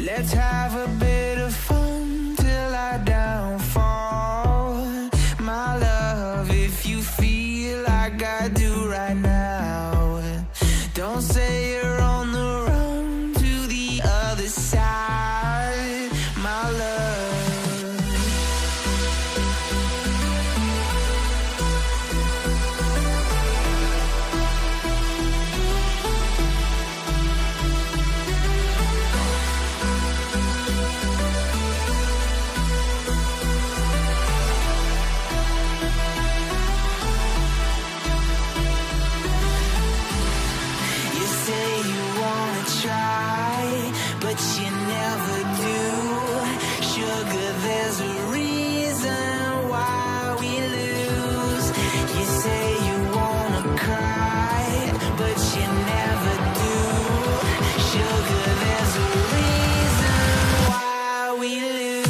Let's have a bit of fun till I downfall. My love, if you feel like I do right now, don't say you're on the run to the other side, my love. But you never do. Sugar, there's a reason why we lose. You say you wanna cry, but you never do. Sugar, there's a reason why we lose.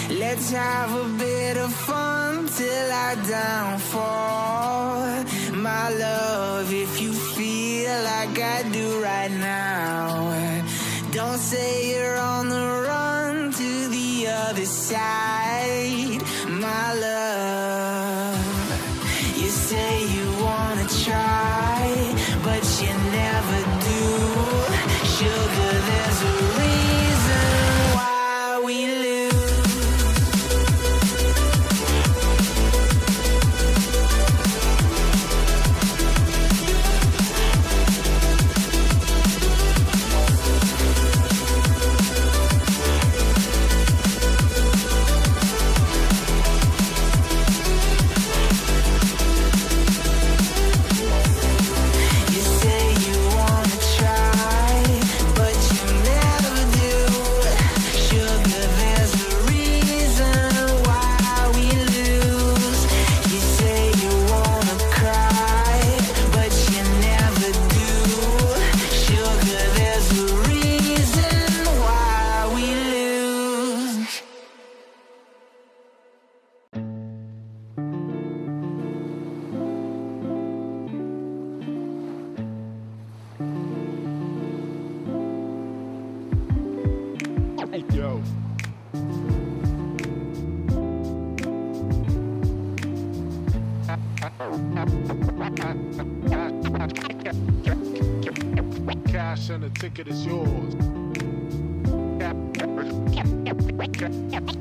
Let's have a bit of fun till I downfall. My love, if you feel like I do right now, don't say you're on the run to the other side, my love. You say you wanna try, but you never do. Sugar, there's a reason why we lose. You say you wanna Cash and the ticket is yours.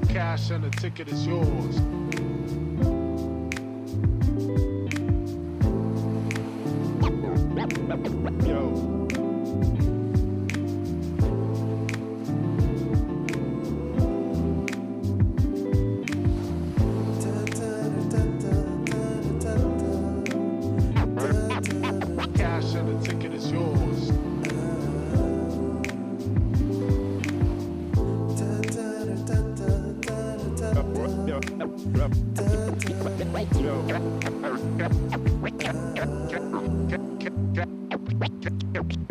Cash and the ticket is yours. Yo. Cash and the ticket is yours.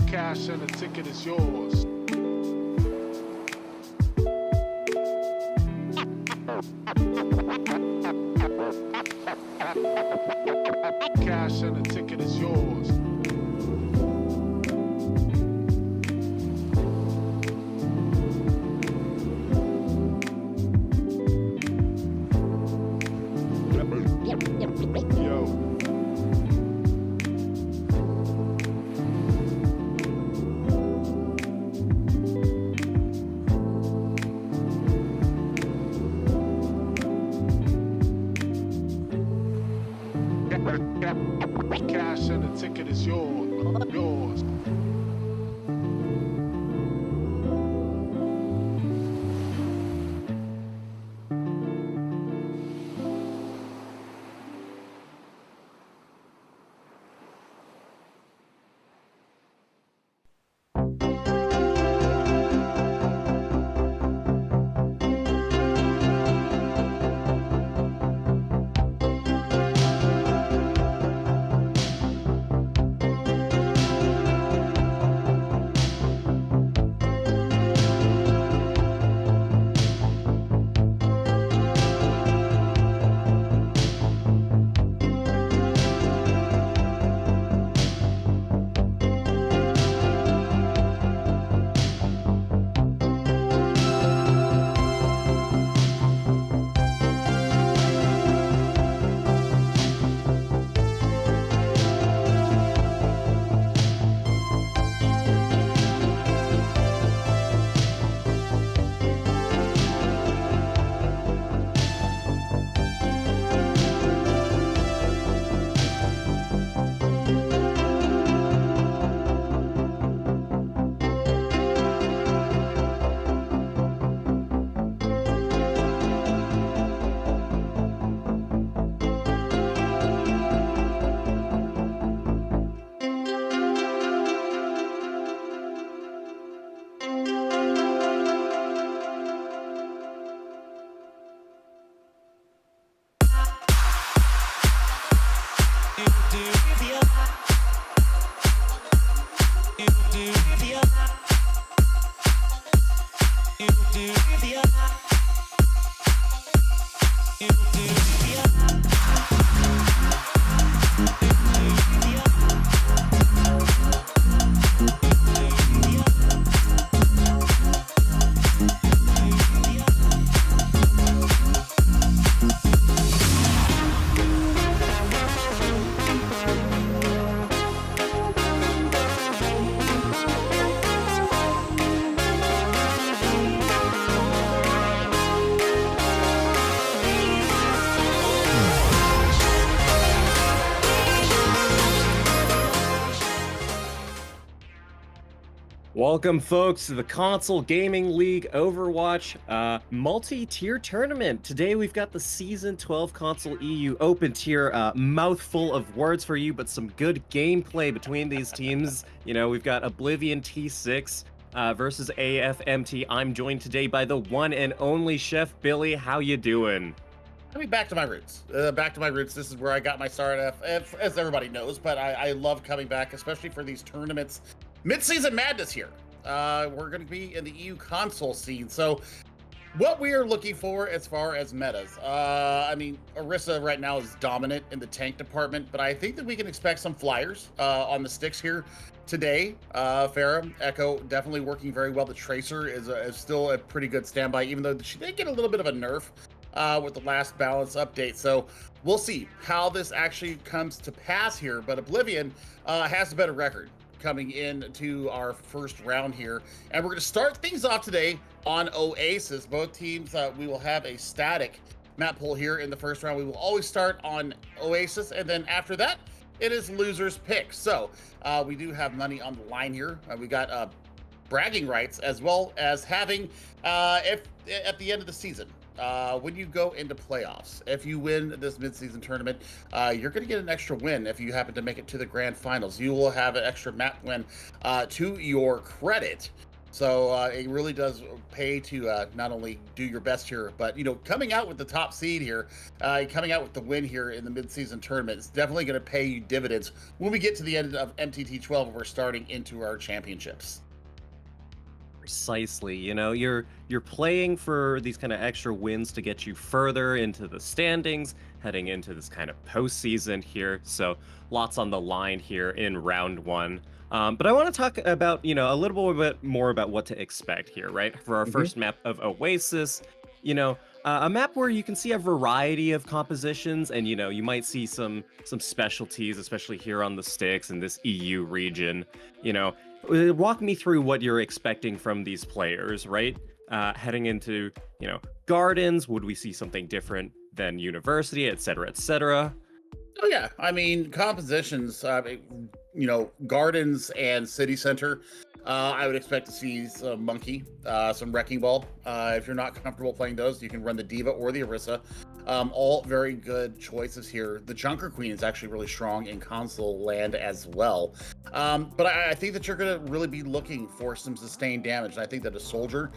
Cash and the ticket is yours. Cash and the ticket is yours. Yo. Cash and the ticket is yours. Yours. Welcome, folks, to the Console Gaming League Overwatch multi-tier tournament. Today, we've got the Season 12 Console EU Open Tier, mouthful of words for you, but some good gameplay between these teams. You know, we've got Oblivion T6 versus AFMT. I'm joined today by the one and only Chef Billy. How you doing? I mean, back to my roots. This is where I got my start, as everybody knows, but I love coming back, especially for these tournaments. Mid-season madness here. We're going to be in the EU console scene. So what we are looking for as far as metas, I mean, Orisa right now is dominant in the tank department, but I think that we can expect some flyers on the sticks here today. Farah, Echo definitely working very well. The Tracer is still a pretty good standby, even though she did get a little bit of a nerf with the last balance update. So we'll see how this actually comes to pass here. But Oblivion has a better record coming into our first round here, and we're going to start things off today on Oasis. Both teams, we will have a static map pool here in the first round. We will always start on Oasis, and then after that, it is loser's pick. So we do have money on the line here. We got bragging rights, as well as having, if at the end of the season, when you go into playoffs, if you win this midseason tournament, you're going to get an extra win if you happen to make it to the grand finals. You will have an extra map win to your credit. So it really does pay to not only do your best here, but, coming out with the top seed here, coming out with the win here in the midseason tournament, it's definitely going to pay you dividends when we get to the end of MTT 12 and we're starting into our championships. Precisely. You're playing for these kind of extra wins to get you further into the standings, heading into this kind of postseason here. So lots on the line here in round one. But I want to talk about, a little bit more about what to expect here, right? For our first map of Oasis, a map where you can see a variety of compositions, and you might see some specialties, especially here on the sticks in this EU region. Walk me through what you're expecting from these players, right? Heading into gardens, would we see something different than university, et cetera, et cetera? Oh yeah, I mean, compositions, gardens and city center, I would expect to see some monkey, some wrecking ball. If you're not comfortable playing those, you can run the diva or the Orisa. All very good choices here. The Junker Queen is actually really strong in console land as well. But I think that you're going to really be looking for some sustained damage. And I think that a soldier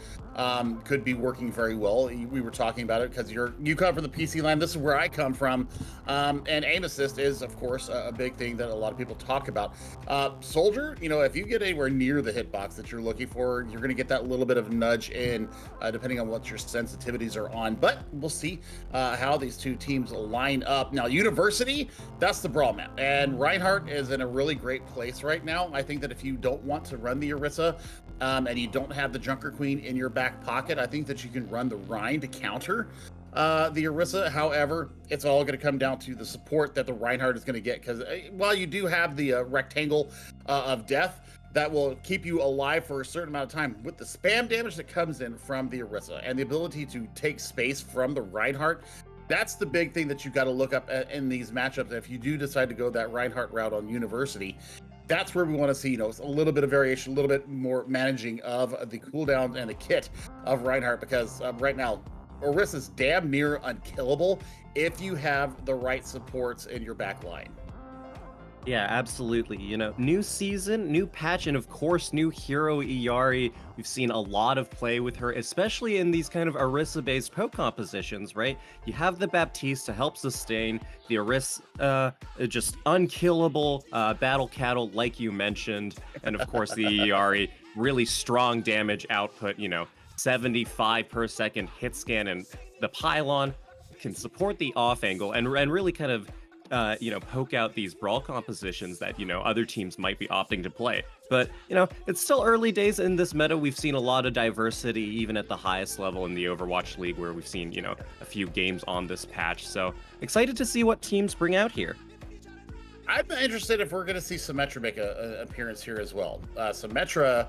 could be working very well. We were talking about it because you come from the PC land. This is where I come from. And aim assist is, of course, a big thing that a lot of people talk about. Soldier, if you get anywhere near the hitbox that you're looking for, you're going to get that little bit of nudge in, depending on what your sensitivities are on. But we'll see how these two teams line up. Now, University, that's the brawl map. And Reinhardt is in a really great place right now. I think that if you don't want to run the Orisa, and you don't have the Junker Queen in your back pocket, I think that you can run the Rhine to counter the Orisa. However, it's all going to come down to the support that the Reinhardt is going to get, because while you do have the rectangle of death, that will keep you alive for a certain amount of time. With the spam damage that comes in from the Orisa and the ability to take space from the Reinhardt, that's the big thing that you got to look up in these matchups. If you do decide to go that Reinhardt route on University, that's where we want to see, a little bit of variation, a little bit more managing of the cooldowns and the kit of Reinhardt, because right now, Orisa's damn near unkillable if you have the right supports in your back line. Yeah, absolutely. New season, new patch, and of course, new hero Iyari. We've seen a lot of play with her, especially in these kind of Orisa-based poke compositions, right? You have the Baptiste to help sustain, the Orisa, just unkillable battle cattle, like you mentioned, and of course, the Iyari, really strong damage output, 75 per second hit scan, and the pylon can support the off angle and really kind of poke out these brawl compositions that, other teams might be opting to play. But, it's still early days in this meta. We've seen a lot of diversity, even at the highest level in the Overwatch League, where we've seen, a few games on this patch. So excited to see what teams bring out here. I'm interested if we're going to see Symmetra make an appearance here as well. Symmetra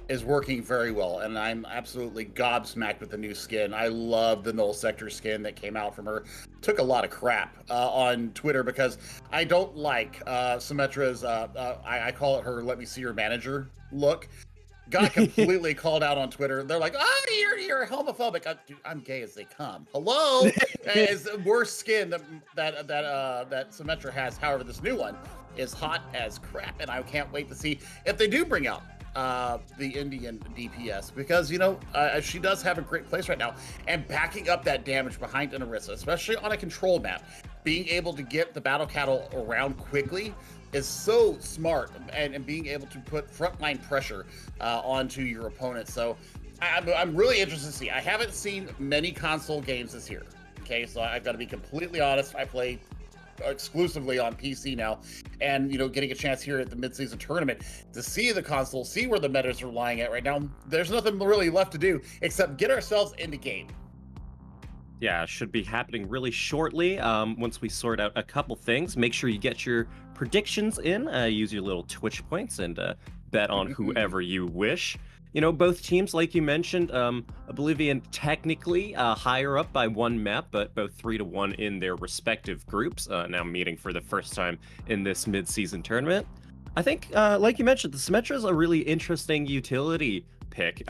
is working very well, and I'm absolutely gobsmacked with the new skin. I love the Null Sector skin that came out from her. Took a lot of crap on Twitter because I don't like Symmetra's, I call it her let me see your manager look. Got completely called out on Twitter. They're like, "Oh, you're homophobic." I'm gay as they come. Hello, is worst skin that Symmetra has. However, this new one is hot as crap, and I can't wait to see if they do bring out the Indian DPS, because she does have a great place right now, and backing up that damage behind an Orisa, especially on a control map, being able to get the battle cattle around quickly is so smart, and being able to put frontline pressure onto your opponent. So I'm really interested to see. I haven't seen many console games this year. Okay, so I've got to be completely honest. I play exclusively on PC now, and getting a chance here at the midseason tournament to see the console, see where the metas are lying at right now. There's nothing really left to do except get ourselves into game. Yeah, should be happening really shortly. Once we sort out a couple things, make sure you get your predictions in. Use your little Twitch points and bet on whoever you wish. You know, both teams, like you mentioned, Oblivion technically higher up by one map, but both 3-1 in their respective groups. Now meeting for the first time in this mid-season tournament. I think, like you mentioned, the Symmetra is a really interesting utility pick.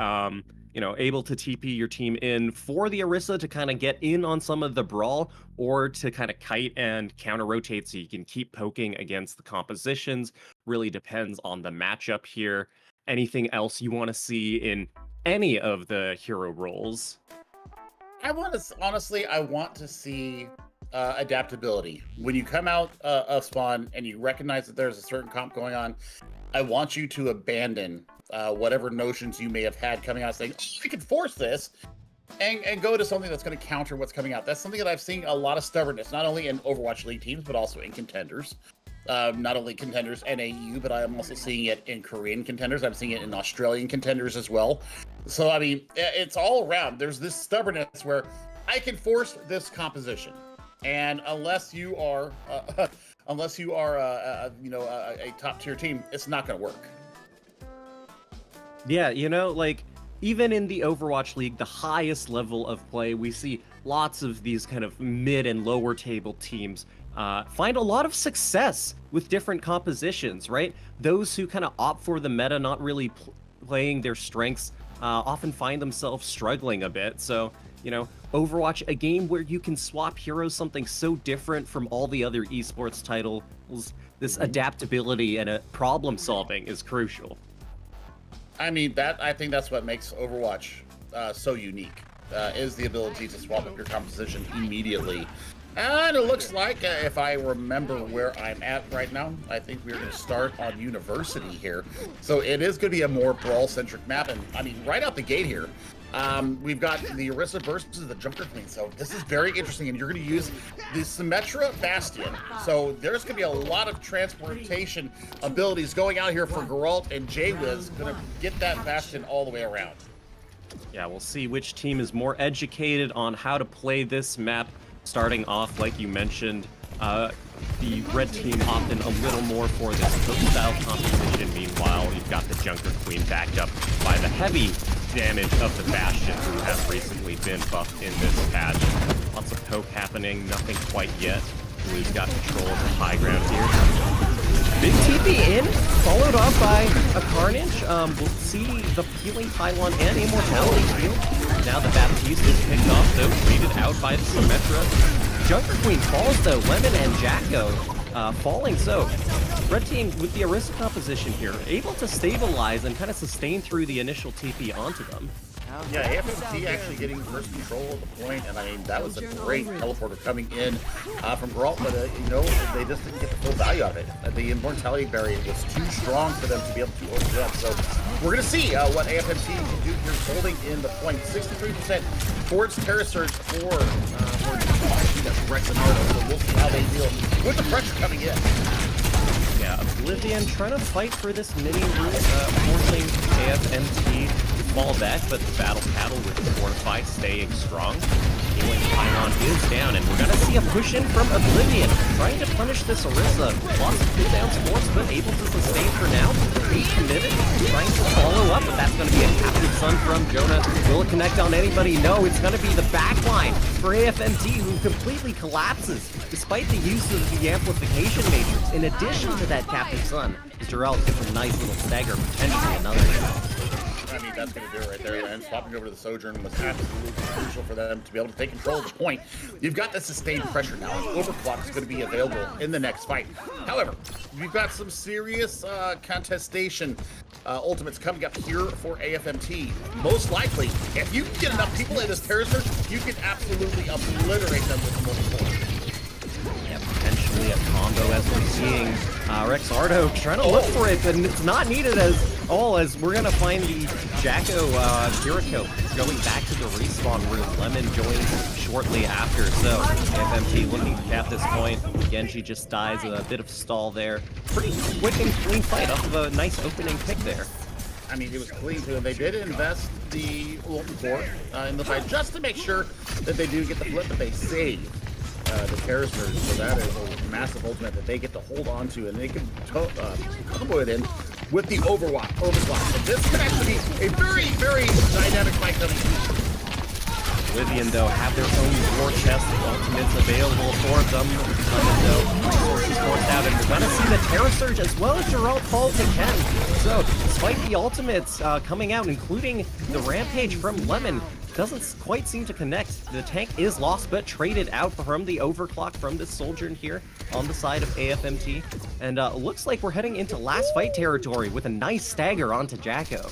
You know, able to TP your team in for the Orisa to kind of get in on some of the brawl, or to kind of kite and counter rotate so you can keep poking against the compositions. Really depends on the matchup here. Anything else you want to see in any of the hero roles? I want to honestly, I want to see adaptability. When you come out of spawn and you recognize that there's a certain comp going on, I want you to abandon whatever notions you may have had coming out, saying, oh, I can force this, and go to something that's going to counter what's coming out. That's something that I've seen a lot of stubbornness, not only in Overwatch League teams, but also in contenders. Not only contenders and AU, but I'm also seeing it in Korean contenders. I'm seeing it in Australian contenders as well. So, I mean, it's all around. There's this stubbornness where I can force this composition. And unless you are, a top tier team, it's not going to work. Yeah, you know, like, even in the Overwatch League, the highest level of play, we see lots of these kind of mid and lower table teams find a lot of success with different compositions, right? Those who kind of opt for the meta, not really playing their strengths, often find themselves struggling a bit. So, you know, Overwatch, a game where you can swap heroes, something so different from all the other esports titles, this adaptability and problem solving is crucial. I mean, I think that's what makes Overwatch so unique, is the ability to swap up your composition immediately. And it looks like, if I remember where I'm at right now, I think we're going to start on University here. So it is going to be a more brawl-centric map. And, I mean, right out the gate here, we've got the Orisa versus the Junker Queen. So this is very interesting. And you're going to use the Symmetra Bastion. So there's going to be a lot of transportation abilities going out here for Geralt, and Jaywiz going to get that Bastion all the way around. Yeah, we'll see which team is more educated on how to play this map. Starting off, like you mentioned, the red team opted a little more for this coach-style composition. Meanwhile, you've got the Junker Queen backed up by the heavy damage of the Bastion, who has recently been buffed in this patch. Lots of poke happening, nothing quite yet. We've got control of the high ground here. Big TP in, followed up by a Carnage. We'll see the healing pylon and immortality heal. Now the Baptiste is picked off, though, treated out by the Symmetra. Junker Queen falls, though. Lemon and Jacko falling. So, red team with the Orisa composition here, able to stabilize and kind of sustain through the initial TP onto them. Yeah, AFMT actually getting first control of the point, and I mean, that was a great teleporter coming in from Geralt, but you know, they just didn't get the full value of it. The immortality barrier was too strong for them to be able to overjump. So we're going to see what AFMT can do here, holding in the point. 63% towards Terra Surge for that's Rex and Ardo, so we'll see how they deal with the pressure coming in. Yeah, Oblivion trying to fight for this mini route, forcing AFMT to fall back, but the Battle Paddle with the Fortify staying strong. Healing Pylon is down, and we're going to see a push in from Oblivion, trying to punish this Orisa. Lots of cooldown sports, but able to sustain for now. He's committed, trying to follow up, but that's going to be a Captive Sun from Jonah. Will it connect on anybody? No, it's going to be the backline for AFMT, who completely collapses, despite the use of the Amplification Matrix. In addition to that Captive Sun, Jarrell gets a nice little stagger, potentially another. I mean, that's going to do it right there. And swapping over to the Sojourn was absolutely crucial for them to be able to take control of the point. You've got the sustained pressure now. Overclock is going to be available in the next fight. However, you've got some serious contestation ultimates coming up here for AFMT. Most likely, if you can get enough people in this Terra Surge, you can absolutely obliterate them with multiple. Yeah, potentially a combo, as we're seeing Rex Ardo trying to look for it, and it's not needed as all, as we're going to find the Jacko Kiriko going back to the respawn room. Lemon joins shortly after, so FMT looking at this point. Genji just dies, a bit of stall there. Pretty quick and clean fight off of a nice opening pick there. I mean, it was clean too. And they did invest the Molten Core in the fight just to make sure that they do get the flip, but they save the Terror Surge. So that is a massive ultimate that they get to hold on to, and they can combo it in with the overclock. So this could actually be a very, very dynamic fight coming. Oblivion, though, have their own war chest ultimates available for them. Though, resources forced out, and we're gonna see the Terror Surge as well as Geralt fall to Ken. So, despite the ultimates coming out, including the Rampage from Lemon, doesn't quite seem to connect. The tank is lost, but traded out from the overclock from this soldier in here on the side of AFMT. And looks like we're heading into last fight territory with a nice stagger onto Jacko.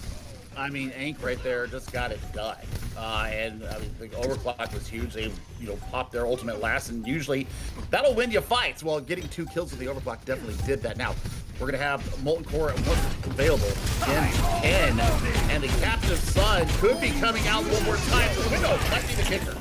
I mean, Ink right there just got it done. And I mean, the overclock was huge. They, popped their ultimate last, and usually that'll win you fights. Well, getting 2 kills with the overclock definitely did that. Now, we're gonna have Molten Core once available in 10, and the Captive Sun could be coming out one more time. The window might be the kicker.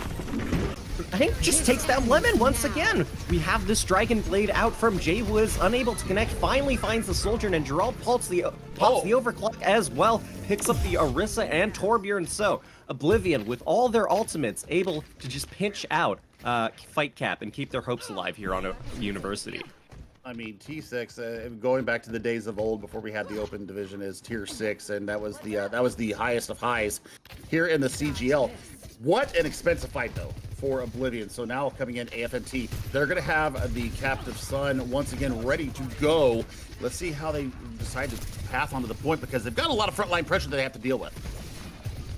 Hank just takes down Lemon once again. We have this Dragon Blade out from Jay, who is unable to connect, finally finds the soldier, and Geralt pops the overclock as well, picks up the Orisa and Torbjorn. So Oblivion, with all their ultimates, able to just pinch out Fight Cap and keep their hopes alive here on a University. I mean, T6, going back to the days of old before we had the open division, is tier 6, and that was the highest of highs here in the CGL. What an expensive fight, though, for Oblivion. So now coming in AFMT, they're going to have the Captive Sun once again ready to go. Let's see how they decide to path onto the point, because they've got a lot of frontline pressure that they have to deal with.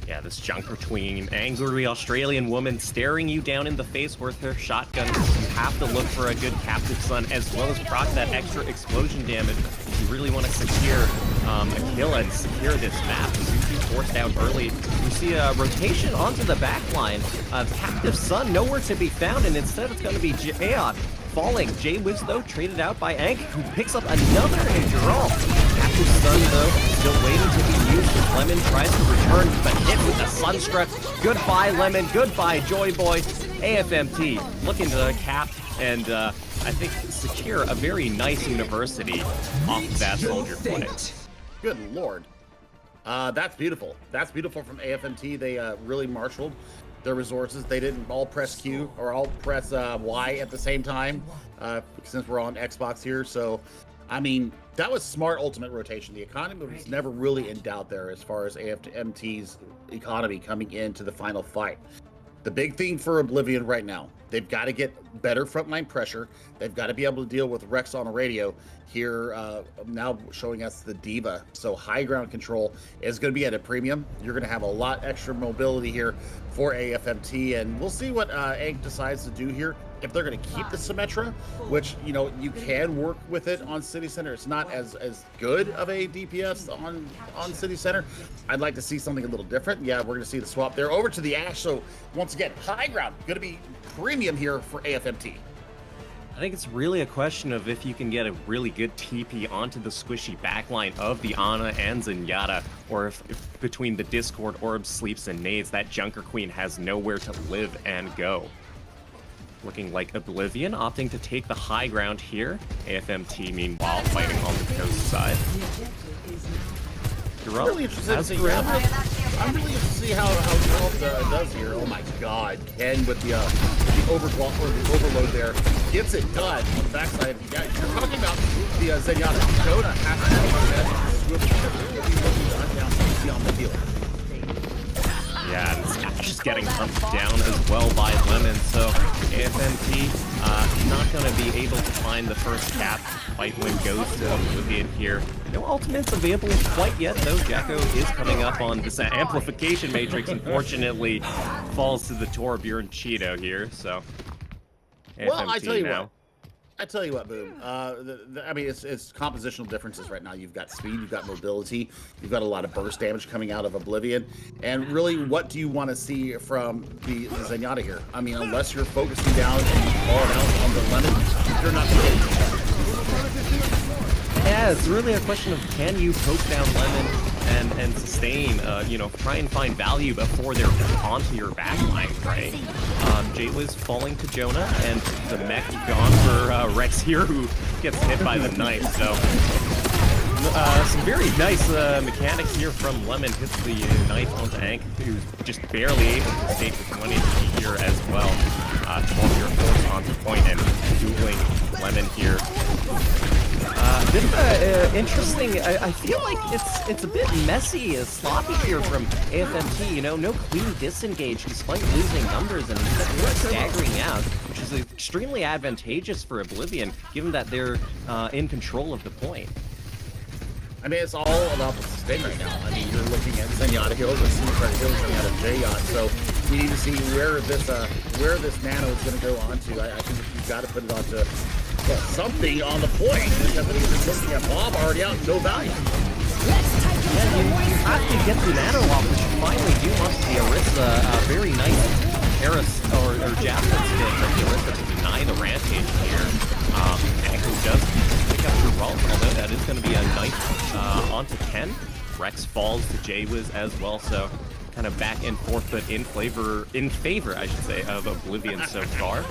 Yeah, this junker tween, angry Australian woman staring you down in the face with her shotgun. You have to look for a good Captive Sun, as well as proc that extra explosion damage if you really want to secure a kill and secure this map. Suki forced out early. You see a rotation onto the back line. Captive Sun nowhere to be found, and instead it's going to be Aeon falling. Jay Wiz, though, traded out by Ank, who picks up another Geralt. Captive Sun, though, still waiting to be used as Lemon tries to return, but hit with the Sunstruck. Goodbye, Lemon. Goodbye, Joy Boy. AFMT looking to cap and, I think, secure a very nice University off of that soldier play. Good lord. That's beautiful. That's beautiful from AFMT. They really marshaled their resources. They didn't all press Q or all press Y at the same time, since we're on Xbox here. So, I mean, that was smart ultimate rotation. The economy was never really in doubt there as far as AFMT's economy coming into the final fight. The big thing for Oblivion right now, they've got to get better frontline pressure. They've got to be able to deal with Rex on a radio here, now showing us the Diva. So high ground control is going to be at a premium. You're going to have a lot extra mobility here for AFMT, and we'll see what Ank decides to do here. If they're going to keep the Symmetra, which, you can work with it on City Center. It's not as good of a DPS on City Center. I'd like to see something a little different. Yeah, we're going to see the swap there over to the Ash. So once again, high ground going to be premium here for AFMT. I think it's really a question of if you can get a really good TP onto the squishy backline of the Ana and Zenyatta, or if between the Discord, Orbs, Sleeps, and Nades, that Junker Queen has nowhere to live and go. Looking like Oblivion opting to take the high ground here. AFMT, meanwhile, fighting on the coast side. I'm really interested to see how Geralt does here. Oh my god. Ken with the overclock or the overload there gets it done on the backside. Yeah, you're talking about the Zenyatta. Jonah has to swivel on the field. Yeah, and Ash is getting humped down as well by Lemon, so AFMT not going to be able to find the first cap. Fight win goes to Oblivion here. No ultimates available quite yet, though. Jacko is coming up on this amplification matrix, unfortunately falls to the Torbjorn Cheeto here, so AFMT well, I tell you now. I tell you what, Boom. I mean, it's compositional differences right now. You've got speed, you've got mobility, you've got a lot of burst damage coming out of Oblivion. And really, what do you want to see from the Zenyatta here? I mean, unless you're focusing down and you call it out on the Lemon, you're not going to get it. Yeah, it's really a question of can you poke down Lemon and sustain, try and find value before they're onto your backline, right? Jayla's falling to Jonah, and the mech gone for Rex here, who gets hit by the knife, so Some very nice mechanics here from Lemon. Hits the knife onto Ank, who's just barely able to escape with 1 HP here as well. 12 year force onto point and dueling Lemon here. Bit of interesting. I feel like it's a bit messy, sloppy here from AFMT. You know, no clean disengage despite losing numbers and staggering out, which is extremely advantageous for Oblivion, given that they're in control of the point. I mean, it's all about the sustain right now. I mean, you're looking at Zenyatta Hills and Super Hills coming out of J-Yacht, so you need to see where this nano is going to go onto. I think you've got to put it onto something on the point, because I mean, you're looking at Bob already out, no value. Yeah, you have to get the nano off, which you finally do onto the Orisa. Very nice Harris or Jasmine skill from the Orisa to deny the rampage here. Anko does pick up Geralt, although that is going to be a knife onto Ken. Rex falls to Jaywiz as well, so kind of back and forth, but in favor, I should say, of Oblivion so far.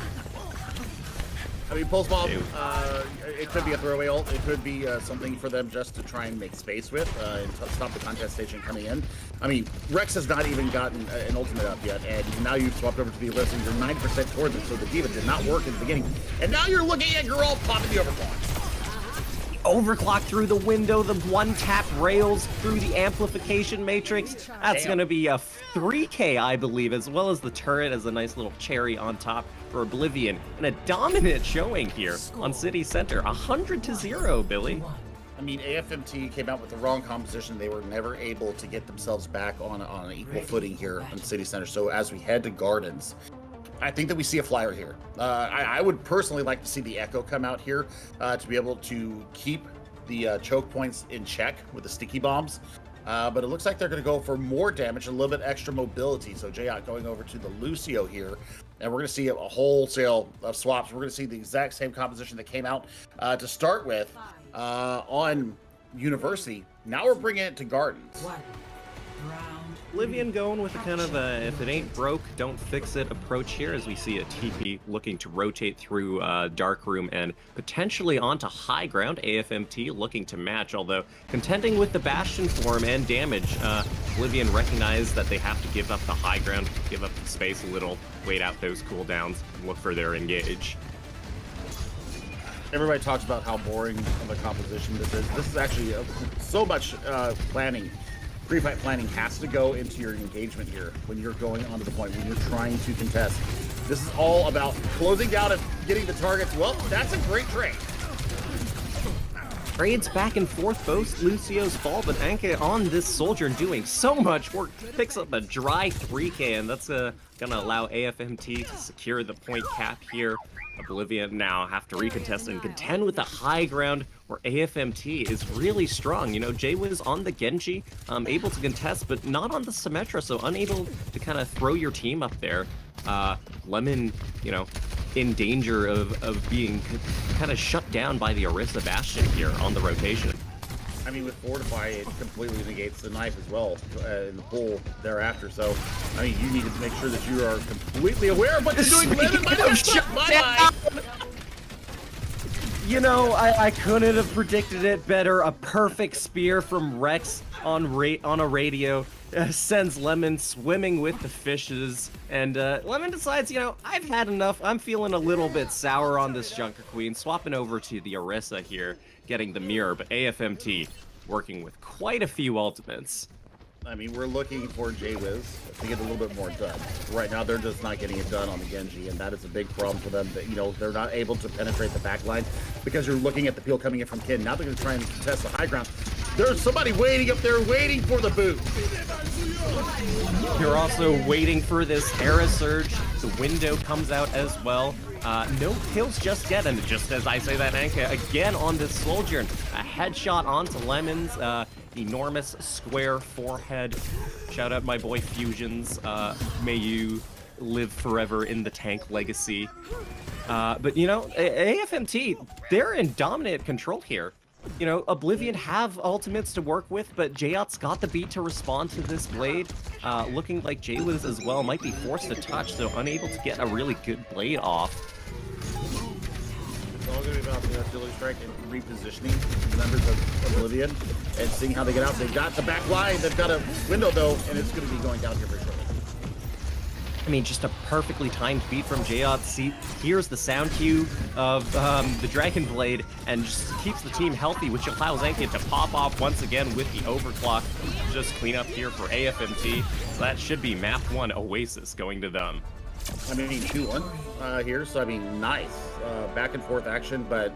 I mean, Pulse Bomb, it could be a throwaway ult. It could be something for them just to try and make space with and stop the contest station coming in. I mean, Rex has not even gotten an ultimate up yet, and now you've swapped over to the Alyssa. You're 9% towards it, so the D.Va did not work in the beginning. And now you're looking at Geralt popping the overclock. Overclock through the window, the one-tap rails through the amplification matrix. That's going to be a 3K, I believe, as well as the turret as a nice little cherry on top for Oblivion. And a dominant showing here on City Center, 100-0, Billy. I mean, AFMT came out with the wrong composition. They were never able to get themselves back on an equal footing here on City Center. So as we head to Gardens, I think that we see a flyer here. I would personally like to see the Echo come out here to be able to keep the choke points in check with the sticky bombs. But it looks like they're going to go for more damage, a little bit extra mobility. So J-Yacht going over to the Lucio here. And we're going to see a wholesale of swaps. We're going to see the exact same composition that came out to start with on University. Now we're bringing it to Gardens. Oblivion going with a kind of a, if it ain't broke, don't fix it approach here, as we see a TP looking to rotate through Dark Room and potentially onto high ground. AFMT looking to match, although contending with the Bastion form and damage. Oblivion recognized that they have to give up the high ground, give up the space a little, wait out those cooldowns, and look for their engage. Everybody talks about how boring of a composition this is. This is actually so much planning. Pre-fight planning has to go into your engagement here when you're going onto the point, when you're trying to contest. This is all about closing down and getting the targets. Well, that's a great trade. Trades back and forth, both Lucio's fall, but Anke on this soldier doing so much work, picks up a dry 3K, and that's gonna allow AFMT to secure the point cap here. Oblivion now have to recontest and contend with the high ground where AFMT is really strong. You know, Jaywiz on the Genji, able to contest, but not on the Symmetra, so unable to kind of throw your team up there. Lemon, you know, in danger of being kind of shut down by the Orisa Bastion here on the rotation. I mean, with Fortify, it completely negates the knife as well in the pull thereafter. So, I mean, you need to make sure that you are completely aware of what you're doing. You know, I couldn't have predicted it better. A perfect spear from Rex on a radio sends Lemon swimming with the fishes. And Lemon decides, you know, I've had enough. I'm feeling a little bit sour on this Junker Queen. Swapping over to the Orisa here, getting the mirror. But AFMT working with quite a few ultimates. I mean, we're looking for Jaywiz to get a little bit more done. Right now, they're just not getting it done on the Genji, and that is a big problem for them. That, you know, they're not able to penetrate the back line because you're looking at the peel coming in from Kin. Now they're going to try and contest the high ground. There's somebody waiting up there, waiting for the boot. You're also waiting for this Hera surge. The window comes out as well. No kills just yet, and just as I say that, Anka again on this soldier. A headshot onto Lemon's enormous square forehead. Shout out my boy Fusions. May you live forever in the tank legacy. But you know, AFMT, they're in dominant control here. You know, Oblivion have ultimates to work with, but Jayot's got the beat to respond to this blade. Looking like Jaywiz as well might be forced to touch, so unable to get a really good blade off. going to be about the artillery strike and repositioning members of Oblivion and seeing how they get out. They've got the back line. They've got a window, though, and it's going to be going down here for sure. I mean, just a perfectly timed beat from Jayot. See, here's the sound cue of the Dragon Blade and just keeps the team healthy, which allows Ankia to pop off once again with the overclock. Just clean up here for AFMT. So that should be map 1 Oasis going to them. I mean, 2-1 here, so I mean, nice back and forth action, but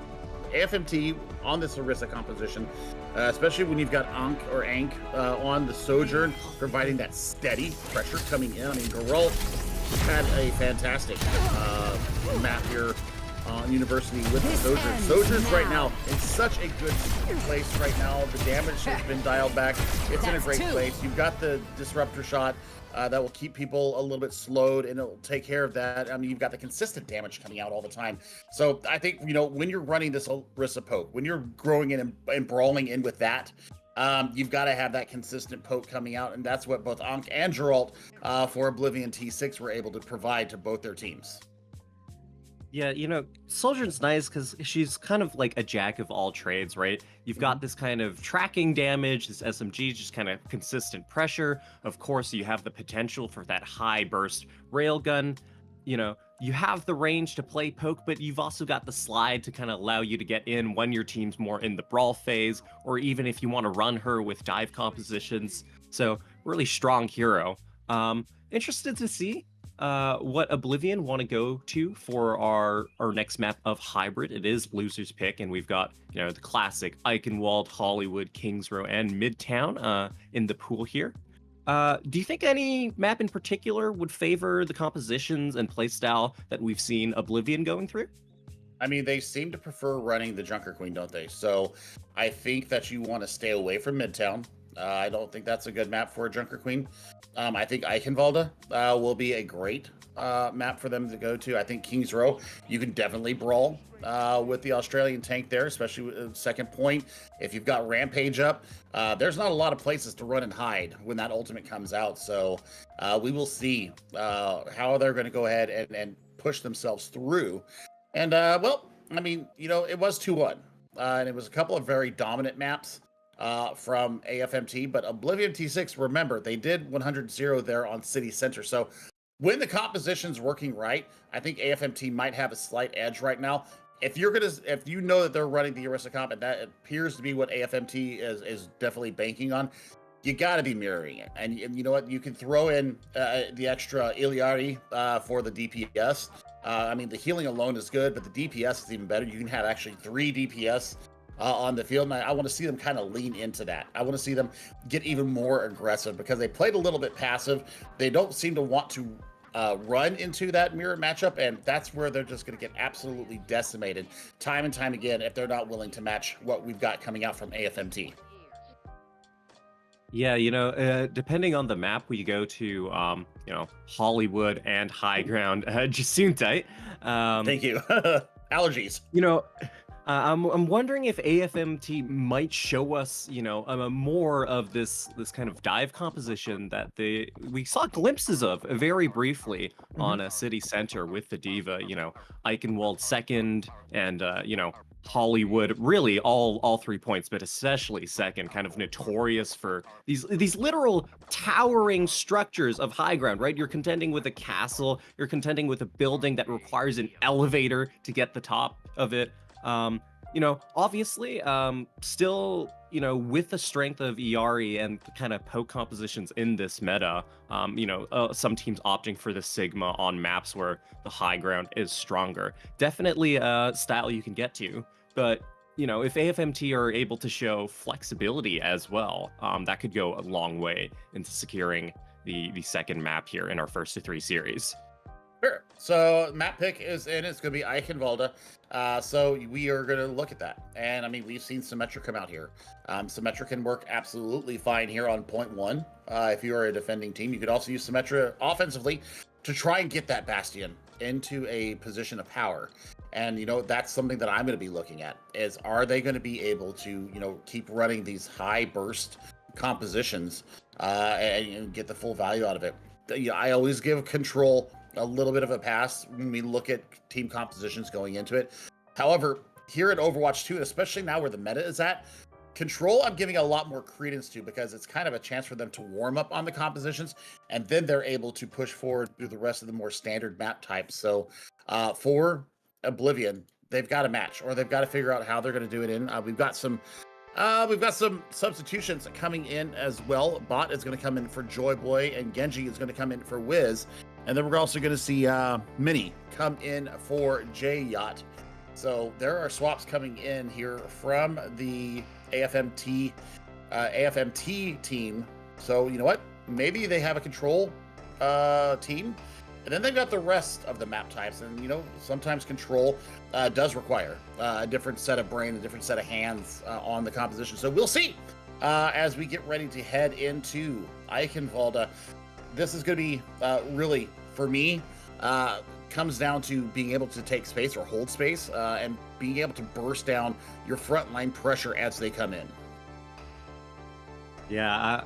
AFMT on this Orisa composition, especially when you've got Ankh on the Sojourn, providing that steady pressure coming in. I mean, Geralt had a fantastic map here on University with the Sojourn. Sojourn's right now in such a good place right now. The damage has been dialed back. It's in a great place. You've got the Disruptor shot. That will keep people a little bit slowed, and it'll take care of that. I mean, you've got the consistent damage coming out all the time. So I think, you know, when you're running this Orisa poke, when you're growing in and brawling in with that, you've got to have that consistent poke coming out, and that's what both Ankh and Geralt for Oblivion T6 were able to provide to both their teams. Yeah, you know, Sojourn's nice because she's kind of like a jack of all trades, right? You've got this kind of tracking damage, this SMG, just kind of consistent pressure. Of course, you have the potential for that high burst railgun. You know, you have the range to play poke, but you've also got the slide to kind of allow you to get in when your team's more in the brawl phase, or even if you want to run her with dive compositions. So, really strong hero. Interested to see what Oblivion want to go to for our next map of Hybrid. It is loser's pick, and we've got, you know, the classic Eichenwald, Hollywood, Kings Row, and Midtown in the pool here. Do you think any map in particular would favor the compositions and playstyle that we've seen Oblivion going through? I mean, they seem to prefer running the Junker Queen, don't they? So I think that you want to stay away from Midtown. I don't think that's a good map for a Junker Queen. I think Eichenwalde will be a great map for them to go to. I think Kings Row, you can definitely brawl with the Australian tank there, especially with second point. If you've got Rampage up, there's not a lot of places to run and hide when that ultimate comes out. So we will see how they're going to go ahead and push themselves through. And, well, I mean, you know, it was 2-1. And it was a couple of very dominant maps from AFMT, but Oblivion T6, remember, they did 100-0 there on City Center. So when the composition's working right, I think AFMT might have a slight edge right now. If you know that they're running the Orisa comp, and that appears to be what AFMT is definitely banking on, you got to be mirroring it. And you know what? You can throw in the extra Iliari for the DPS. I mean, the healing alone is good, but the DPS is even better. You can have actually 3 DPS on the field, and I want to see them kind of lean into that. I want to see them get even more aggressive because they played a little bit passive. They don't seem to want to run into that mirror matchup, and that's where they're just going to get absolutely decimated time and time again if they're not willing to match what we've got coming out from AFMT. Yeah, you know, depending on the map we go to, you know, Hollywood and High Ground, Jasuntai. Thank you. Allergies. You know, I'm wondering if AFMT might show us, you know, more of this kind of dive composition that we saw glimpses of very briefly on a City Center with the Diva. You know, Eichenwald second, and you know, Hollywood really all 3 points, but especially second, kind of notorious for these literal towering structures of high ground, right? You're contending with a castle, you're contending with a building that requires an elevator to get the top of it. You know, obviously, still, you know, with the strength of Iari and the kind of poke compositions in this meta, you know, some teams opting for the Sigma on maps where the high ground is stronger. Definitely a style you can get to, but, you know, if AFMT are able to show flexibility as well, that could go a long way into securing the second map here in our first of 3 series. Sure. So map pick is in. It's going to be Eichenwalde. So we are going to look at that. And I mean, we've seen Symmetra come out here. Symmetra can work absolutely fine here on point 1. If you are a defending team, you could also use Symmetra offensively to try and get that Bastion into a position of power. And, you know, that's something that I'm going to be looking at is, are they going to be able to, you know, keep running these high burst compositions and get the full value out of it? You know, I always give control a little bit of a pass when we look at team compositions going into it. However, here in Overwatch 2, and especially now where the meta is at, Control I'm giving a lot more credence to because it's kind of a chance for them to warm up on the compositions, and then they're able to push forward through the rest of the more standard map types. So for Oblivion, they've got to match, or they've got to figure out how they're going to do it in. We've got some substitutions coming in as well. Bot is going to come in for Joy Boy, and Genji is going to come in for Wiz. And then we're also going to see Mini come in for J Yacht. So there are swaps coming in here from the AFMT team. So you know what? Maybe they have a Control team, and then they've got the rest of the map types. And you know, sometimes Control does require a different set of brain, a different set of hands on the composition. So we'll see as we get ready to head into Eichenwalde. This is going to be really, for me, comes down to being able to take space or hold space and being able to burst down your frontline pressure as they come in. Yeah,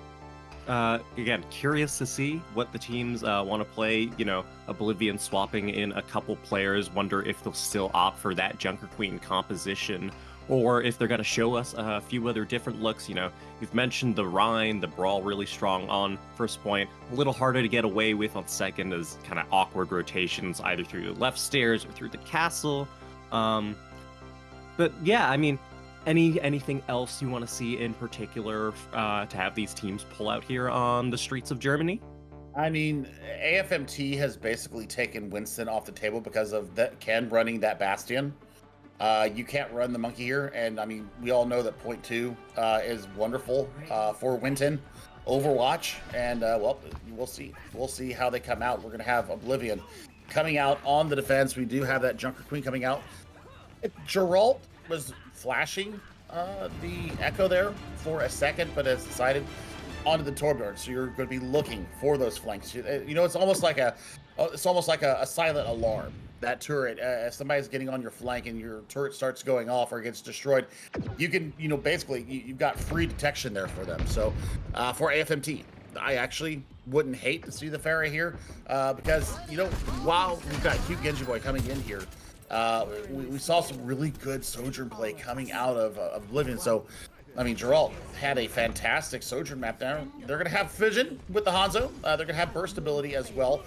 again, curious to see what the teams want to play. You know, Oblivion swapping in a couple players. Wonder if they'll still opt for that Junker Queen composition, or if they're going to show us a few other different looks. You know, you've mentioned the Rhine, the Brawl really strong on first point, a little harder to get away with on second as kind of awkward rotations either through the left stairs or through the castle. But yeah, I mean, anything else you want to see in particular to have these teams pull out here on the streets of Germany? I mean, AFMT has basically taken Winston off the table because of that Ken running that Bastion. You can't run the monkey here, and I mean, we all know that point 2 is wonderful for Winton Overwatch, and well, we'll see. We'll see how they come out. We're gonna have Oblivion coming out on the defense. We do have that Junker Queen coming out. Geralt was flashing the Echo there for a second, but has decided onto the Torbjorn. So you're going to be looking for those flanks. You know, it's almost like a silent alarm. That turret, if somebody's getting on your flank and your turret starts going off or gets destroyed, you can, you know, basically you've got free detection there for them. So for AFMT, I actually wouldn't hate to see the Pharah here because, you know, while we've got cute Genji Boy coming in here, we saw some really good Sojourn play coming out of Oblivion. So, I mean, Geralt had a fantastic Sojourn map there. They're going to have Fission with the Hanzo. They're going to have burst ability as well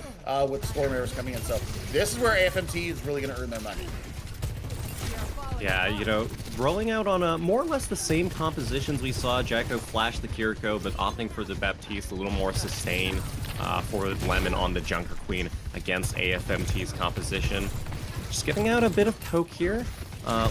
with the Storm Arrows coming in. So this is where AFMT is really going to earn their money. Yeah, you know, rolling out on more or less the same compositions we saw. Jacko flash the Kiriko, but opting for the Baptiste, a little more sustain for Lemon on the Junker Queen against AFMT's composition. Just giving out a bit of poke here,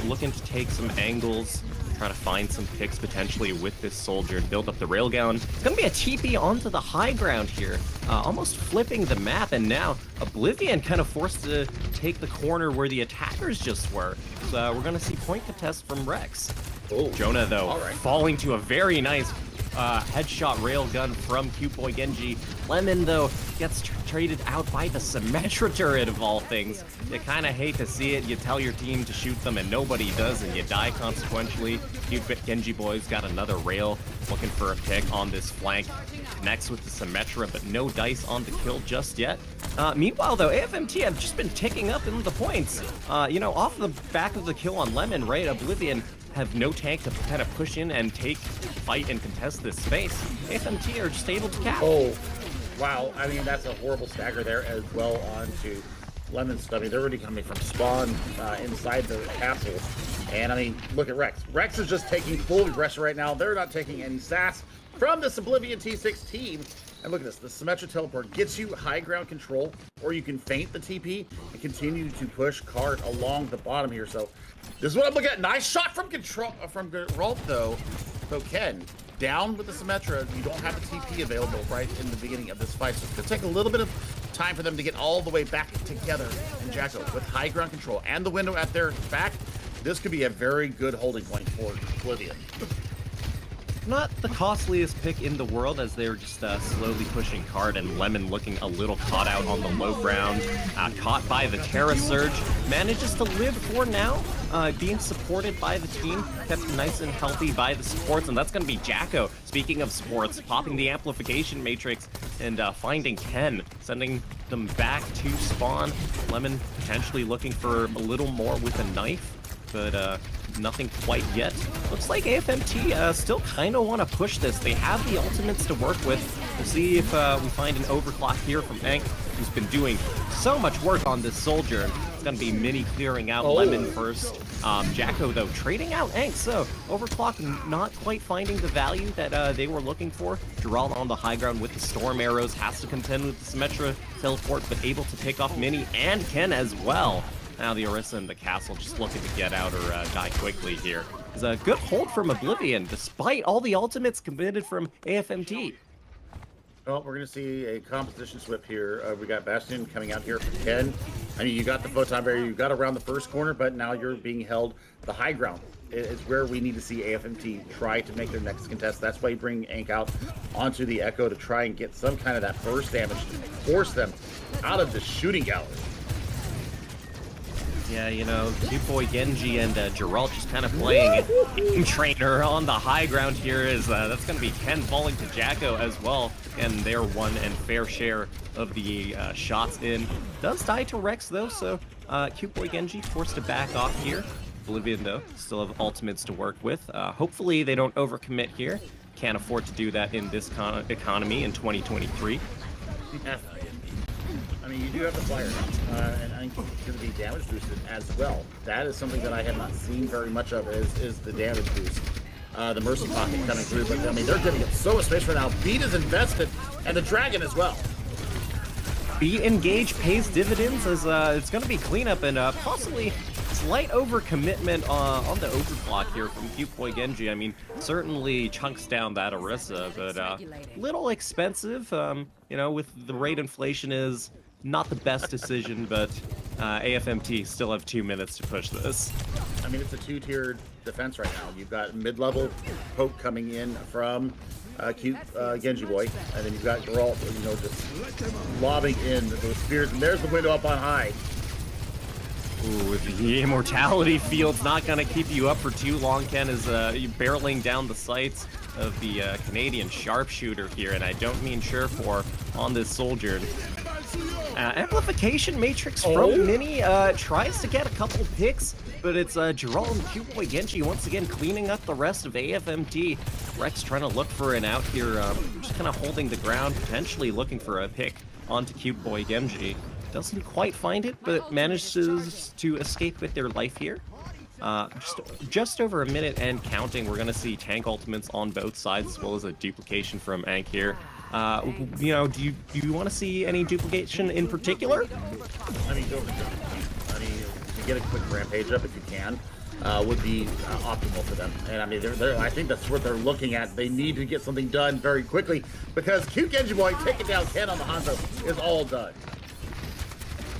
looking to take some angles, try to find some picks potentially with this soldier and build up the railgun. It's going to be a TP onto the high ground here, almost flipping the map, and now Oblivion kind of forced to take the corner where the attackers just were. So we're going to see point contest from Rex. Oh, Jonah, though, all right, falling to a very nice headshot railgun from Cute Boy Genji. Lemon, though, gets traded out by the Symmetra turret of all things. You kind of hate to see it. You tell your team to shoot them and nobody does, and you die consequentially. Cute Genji Boy's got another rail, looking for a pick on this flank. Connects with the Symmetra, but no dice on the kill just yet. Meanwhile, though, AFMT have just been ticking up in the points. You know, off the back of the kill on Lemon, right? Oblivion have no tank to kind of push in and fight and contest this space. AFMT are just able to cap. Oh, wow. I mean, that's a horrible stagger there as well onto Lemon's. I mean, they're already coming from spawn inside the castle. And I mean, look at Rex. Rex is just taking full aggression right now. They're not taking any sass from this Oblivion T6 team. And look at this, the Symmetra teleport gets you high ground control, or you can feint the TP and continue to push cart along the bottom here. So this is what I'm looking at. Nice shot from Geralt though. So Ken, down with the Symmetra, you don't have a TP available right in the beginning of this fight. So it's gonna take a little bit of time for them to get all the way back together. And Jacko with high ground control and the window at their back, this could be a very good holding point for Oblivion. Not the costliest pick in the world, as they were just slowly pushing card, and Lemon looking a little caught out on the low ground. Caught by the Terra Surge, manages to live for now, being supported by the team, kept nice and healthy by the supports, and that's going to be Jacko, speaking of supports, popping the amplification matrix and finding Ken, sending them back to spawn. Lemon potentially looking for a little more with a knife. but nothing quite yet. Looks like AFMT still kind of want to push this. They have the ultimates to work with. We'll see if we find an overclock here from Ank, who's been doing so much work on this soldier. It's going to be mini clearing out Lemon first. Jacko, though, trading out Ank, so overclock not quite finding the value that they were looking for. Geralt on the high ground with the storm arrows, has to contend with the Symmetra teleport, but able to pick off Mini and Ken as well. Now the Orisa and the castle just looking to get out or die quickly here. It's a good hold from Oblivion, despite all the ultimates committed from AFMT. Well, we're going to see a composition swip here. We got Bastion coming out here for Ken. I mean, you got the photon barrier, you got around the first corner, but now you're being held. The high ground is where we need to see AFMT try to make their next contest. That's why you bring Ank out onto the Echo to try and get some kind of that burst damage to force them out of the shooting gallery. Yeah, you know, Cute Boy Genji and Geralt just kind of playing game trainer on the high ground here. Is that's going to be Ken falling to Jacko as well, and their one and fair share of the shots in. Does die to Rex though, so Cute Boy Genji forced to back off here. Oblivion though still have ultimates to work with. Hopefully they don't overcommit here. Can't afford to do that in this economy in 2023. Yeah. I mean, you do have the flyer, and I think it's going to be damage boosted as well. That is something that I have not seen very much of, is the damage boost. The Mercy Pocket coming through, but I mean, they're giving it so much space right now. Beat is invested, and the Dragon as well. Be engaged pays dividends as it's going to be cleanup and possibly slight overcommitment on the overclock here from Cute Boy Genji. I mean, certainly chunks down that Orisa, but little expensive. You know, with the rate inflation is not the best decision, but AFMT still have 2 minutes to push this. I mean, it's a two-tiered defense right now. You've got mid-level poke coming in from Cute Genji Boy, and then you've got Geralt, you know, just lobbing in those spears, and there's the window up on high. Ooh, the immortality field's not going to keep you up for too long, Ken, as you barreling down the sights of the Canadian sharpshooter here, and I don't mean Surefour on this soldier. Amplification Matrix from Mini tries to get a couple picks, but it's Geralt and Cute Boy Genji once again cleaning up the rest of AFMT. Rex trying to look for an out here, just kind of holding the ground, potentially looking for a pick onto Cute Boy Genji. Doesn't quite find it, but manages to escape with their life here. Just over a minute and counting. We're going to see tank ultimates on both sides, as well as a duplication from Ank here. You know, do you want to see any duplication in particular? I mean, go for it. I mean, to get a quick rampage up if you can would be optimal for them. And I mean, I think that's what they're looking at. They need to get something done very quickly because Cute Genji Boy taking down Ken on the Hanzo is all done.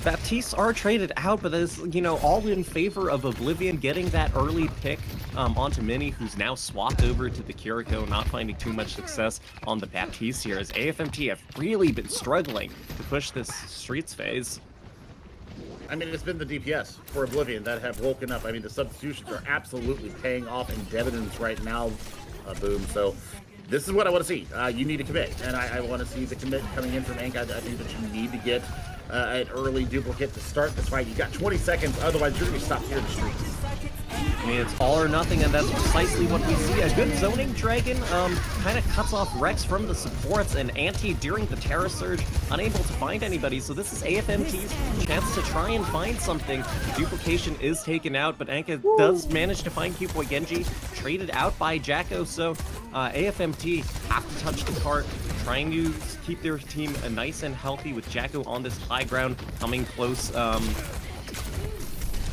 Baptistes are traded out, but is, you know, all in favor of Oblivion getting that early pick onto Mini, who's now swapped over to the Kiriko, not finding too much success on the Baptiste here, as AFMT have really been struggling to push this Streets phase. I mean, it's been the DPS for Oblivion that have woken up. I mean, the substitutions are absolutely paying off in dividends right now, Boom. So this is what I want to see. You need to commit, and I want to see the commit coming in from Ank. I think that you need to get an early duplicate to start this fight. You got 20 seconds, otherwise you're going to be stopped here in the streets. I mean, it's all or nothing, and that's precisely what we see. A good zoning dragon kind of cuts off Rex from the supports, and Anti during the Terra Surge, unable to find anybody. So this is AFMT's chance to try and find something. Duplication is taken out, but Anka does manage to find Cute Boy Genji, traded out by Jacko. So AFMT have to touch the cart, trying to keep their team nice and healthy with Jacko on this high ground, coming close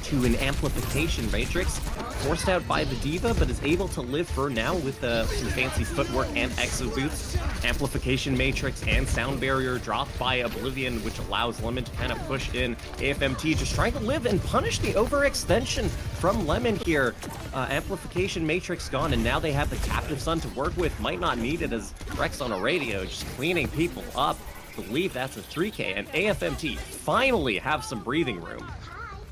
to an amplification matrix, forced out by the Diva, but is able to live for now with some fancy footwork and exo boots. Amplification matrix and sound barrier dropped by Oblivion, which allows Lemon to kind of push in. AFMT just trying to live and punish the overextension from Lemon here. Amplification matrix gone, and now they have the Captive Sun to work with. Might not need it as Rex on a radio, just cleaning people up. I believe that's a 3K, and AFMT finally have some breathing room.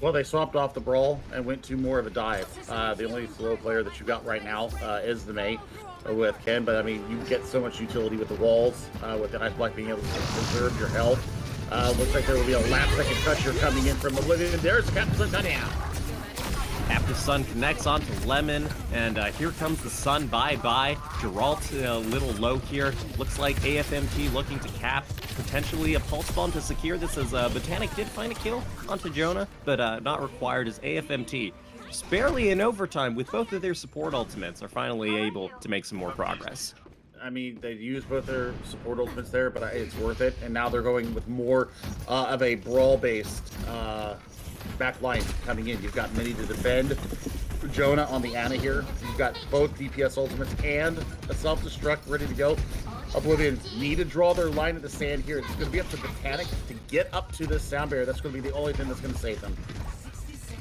Well, they swapped off the Brawl and went to more of a dive. The only slow player that you got right now is the Mei with Ken, but I mean, you get so much utility with the walls, with the Ice Block being able to preserve your health. Looks like there will be a last second touch here coming in from Oblivion. There's Captain Sun out. Captive Sun connects onto Lemon, and here comes the Sun. Bye-bye. Geralt a little low here. Looks like AFMT looking to cap potentially a Pulse Bomb to secure this, as Botanic did find a kill onto Jonah, but not required, as AFMT, just barely in overtime with both of their support ultimates, are finally able to make some more progress. I mean, they used both their support ultimates there, but it's worth it. And now they're going with more of a brawl-based back line coming in. You've got Mini to defend Jonah on the Ana here. You've got both DPS ultimates and a self-destruct ready to go. Oblivion need to draw their line in the sand here. It's going to be up to Botanic to get up to this sound barrier. That's going to be the only thing that's going to save them.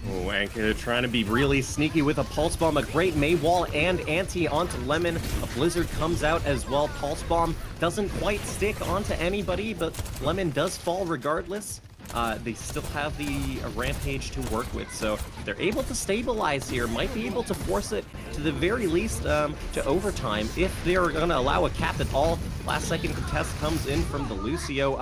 Oh, Anka trying to be really sneaky with a Pulse Bomb, a great May Wall and Anti onto Lemon. A Blizzard comes out as well. Pulse Bomb doesn't quite stick onto anybody, but Lemon does fall regardless. They still have the Rampage to work with, so they're able to stabilize here. Might be able to force it, to the very least, to overtime if they're going to allow a cap at all. Last second contest comes in from the Lucio.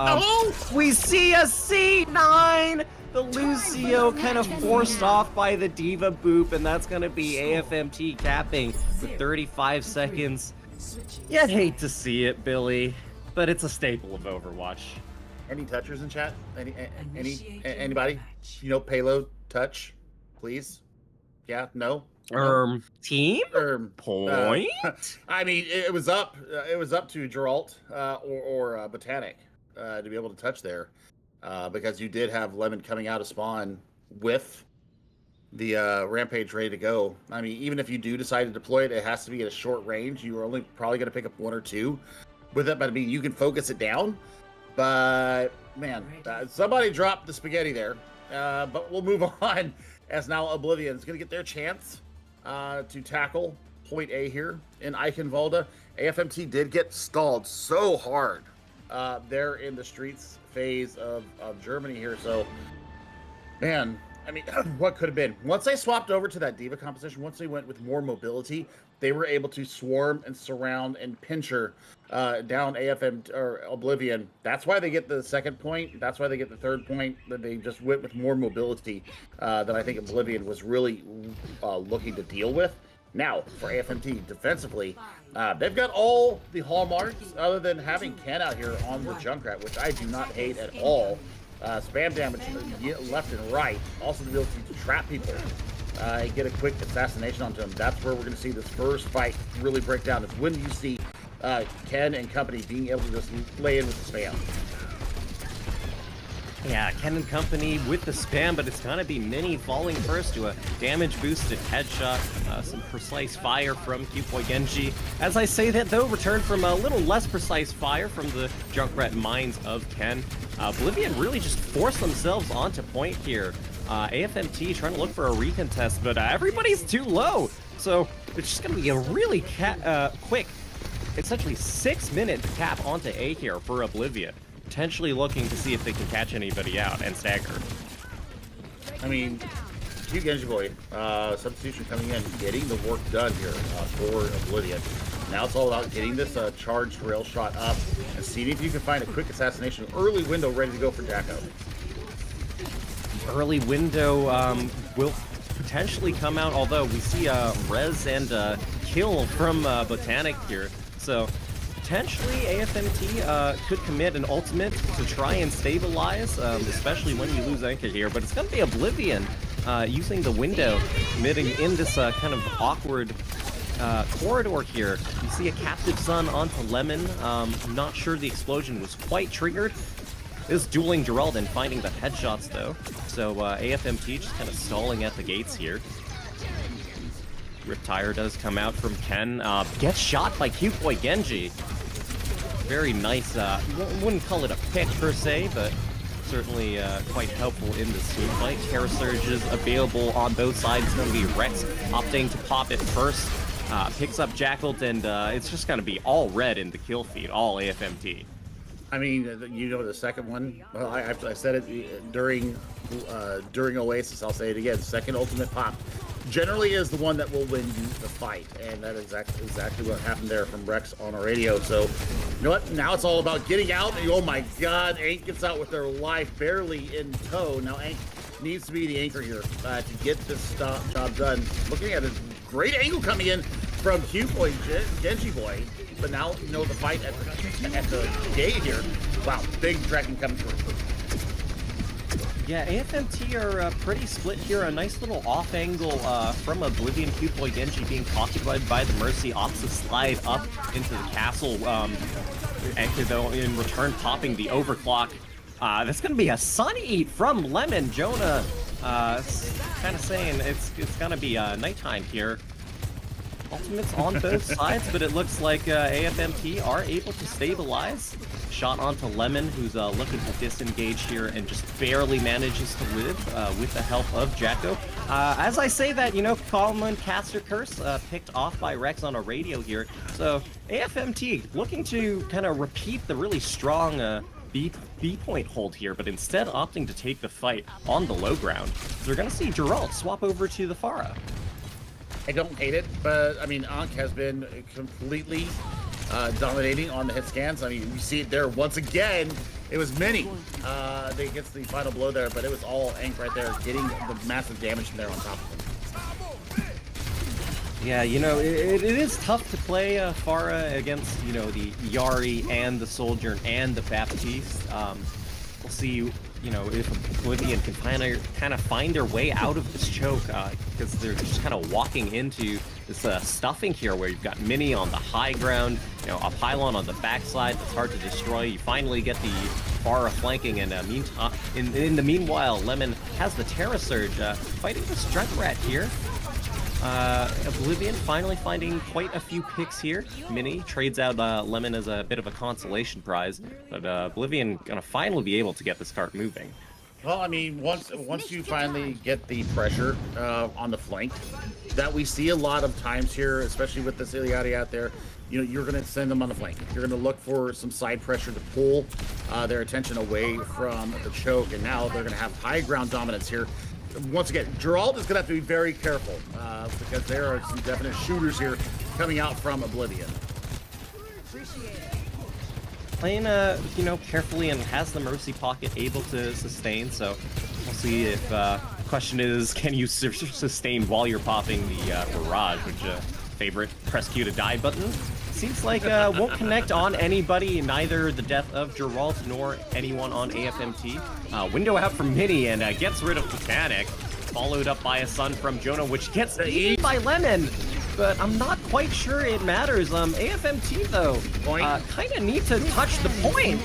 We see a C9! The Lucio kind of forced off by the Diva boop, and that's going to be AFMT capping with 35 seconds. You'd hate to see it, Billy, but it's a staple of Overwatch. Any touchers in chat? Anybody? You know, payload, touch, please? Yeah, no? Team? Point? I mean, it was up to Geralt or Botanic to be able to touch there. Because you did have Lemon coming out of spawn with the Rampage ready to go. I mean, even if you do decide to deploy it, it has to be at a short range. You are only probably going to pick up 1 or 2 with it, but I mean, you can focus it down. But, man, somebody dropped the spaghetti there. But we'll move on, as now Oblivion is going to get their chance to tackle point A here in Eichenwalde. AFMT did get stalled so hard there in the streets phase of Germany here. So, man, I mean, what could have been? Once they swapped over to that Diva composition, once they went with more mobility, they were able to swarm and surround and pincher down AFM or Oblivion. That's why they get the second point. That's why they get the third point. That they just went with more mobility than I think Oblivion was really looking to deal with. Now, for AFMT defensively, they've got all the hallmarks other than having Ken out here on the Junkrat, which I do not hate at all. Spam damage left and right. Also the ability to trap people and get a quick assassination onto them. That's where we're going to see this first fight really break down. It's when you see Ken and company being able to just lay in with the spam. Yeah, Ken and company with the spam, but it's gonna be Mini falling first to a damage-boosted headshot. Some precise fire from Q-Boy Genji. As I say that, though, return from a little less precise fire from the Junkrat mines of Ken. Oblivion really just forced themselves onto point here. AFMT trying to look for a recontest, but everybody's too low. So it's just gonna be a really quick, essentially 6-minute cap onto A here for Oblivion. Potentially looking to see if they can catch anybody out and stagger. I mean, Q Genji Boy, substitution coming in, getting the work done here for Oblivion. Now it's all about getting this charged rail shot up and seeing if you can find a quick assassination. Early window ready to go for Jacko. Early window will potentially come out, although we see res and kill from Botanic here. So potentially AFMT could commit an ultimate to try and stabilize, especially when you lose Anka here. But it's going to be Oblivion using the window, committing in this kind of awkward corridor here. You see a Captive Sun onto Lemon. Not sure the explosion was quite triggered. Is dueling Geralt and finding the headshots, though. So AFMT just kind of stalling at the gates here. Riptire does come out from Ken. Gets shot by Q-Boy Genji. Very nice. Wouldn't call it a pick per se, but certainly quite helpful in this team fight. Terra Surges available on both sides. It's going to be Rex opting to pop it first. Picks up Jackaled, and it's just going to be all red in the kill feed, all AFMT. I mean, you know the second one. Well, I said it during Oasis. I'll say it again. Second ultimate pop generally is the one that will win you the fight, and that is exactly what happened there from Rex on our radio. So, you know what? Now it's all about getting out. And, oh my God, Ank gets out with their life barely in tow. Now Ank needs to be the anchor here to get this job done. Looking at a great angle coming in from Q Boy, Genji Boy, but now the fight at the gate here. Wow, big dragon coming through. Yeah, AFMT are pretty split here. A nice little off angle from Oblivion. Cute Boy Genji being occupied by the Mercy. Opts to slide up into the castle. Anchor, though, in return, popping the overclock. That's going to be a sun eat from Lemon. Jonah kind of saying it's going to be nighttime here. Ultimates on both sides, but it looks like AFMT are able to stabilize. Shot onto Lemon, who's looking to disengage here and just barely manages to live with the help of Jacko. As I say that, Common Caster Curse picked off by Rex on a radio here. So AFMT looking to kind of repeat the really strong B point hold here, but instead opting to take the fight on the low ground. So we're going to see Geralt swap over to the Pharah. I don't hate it, but I mean, Ankh has been completely dominating on the hit scans. I mean, you see it there once again. It was Mini that gets the final blow there, but it was all Ankh right there, getting the massive damage there on top of him. Yeah, it is tough to play Pharah against, the Yari and the Soldier and the Baptiste. We'll see, if Oblivion can kind of find their way out of this choke, because they're just kind of walking into this stuffing here where you've got Mini on the high ground, a pylon on the backside that's hard to destroy. You finally get the Pharah flanking, and in the meanwhile, Lemon has the Terra Surge fighting the Junkrat here. Oblivion finally finding quite a few picks here. Mini trades out Lemon as a bit of a consolation prize, but Oblivion gonna finally be able to get this cart moving. Well, I mean, once you finally get the pressure on the flank, that we see a lot of times here, especially with this Iliadi out there, you're going to send them on the flank. You're going to look for some side pressure to pull their attention away from the choke, and now they're going to have high ground dominance here. Once again, Geralt is going to have to be very careful because there are some definite shooters here coming out from Oblivion. Playing, carefully and has the Mercy Pocket able to sustain, so we'll see if, question is, can you sustain while you're popping the Barrage, which, favorite press Q to die button. Seems like, won't connect on anybody, neither the death of Geralt nor anyone on AFMT. Window out from Mini and gets rid of Titanic, followed up by a Sun from Jonah, which gets eaten by Lemon. But I'm not quite sure it matters. AFMT, though, kind of need to touch the point.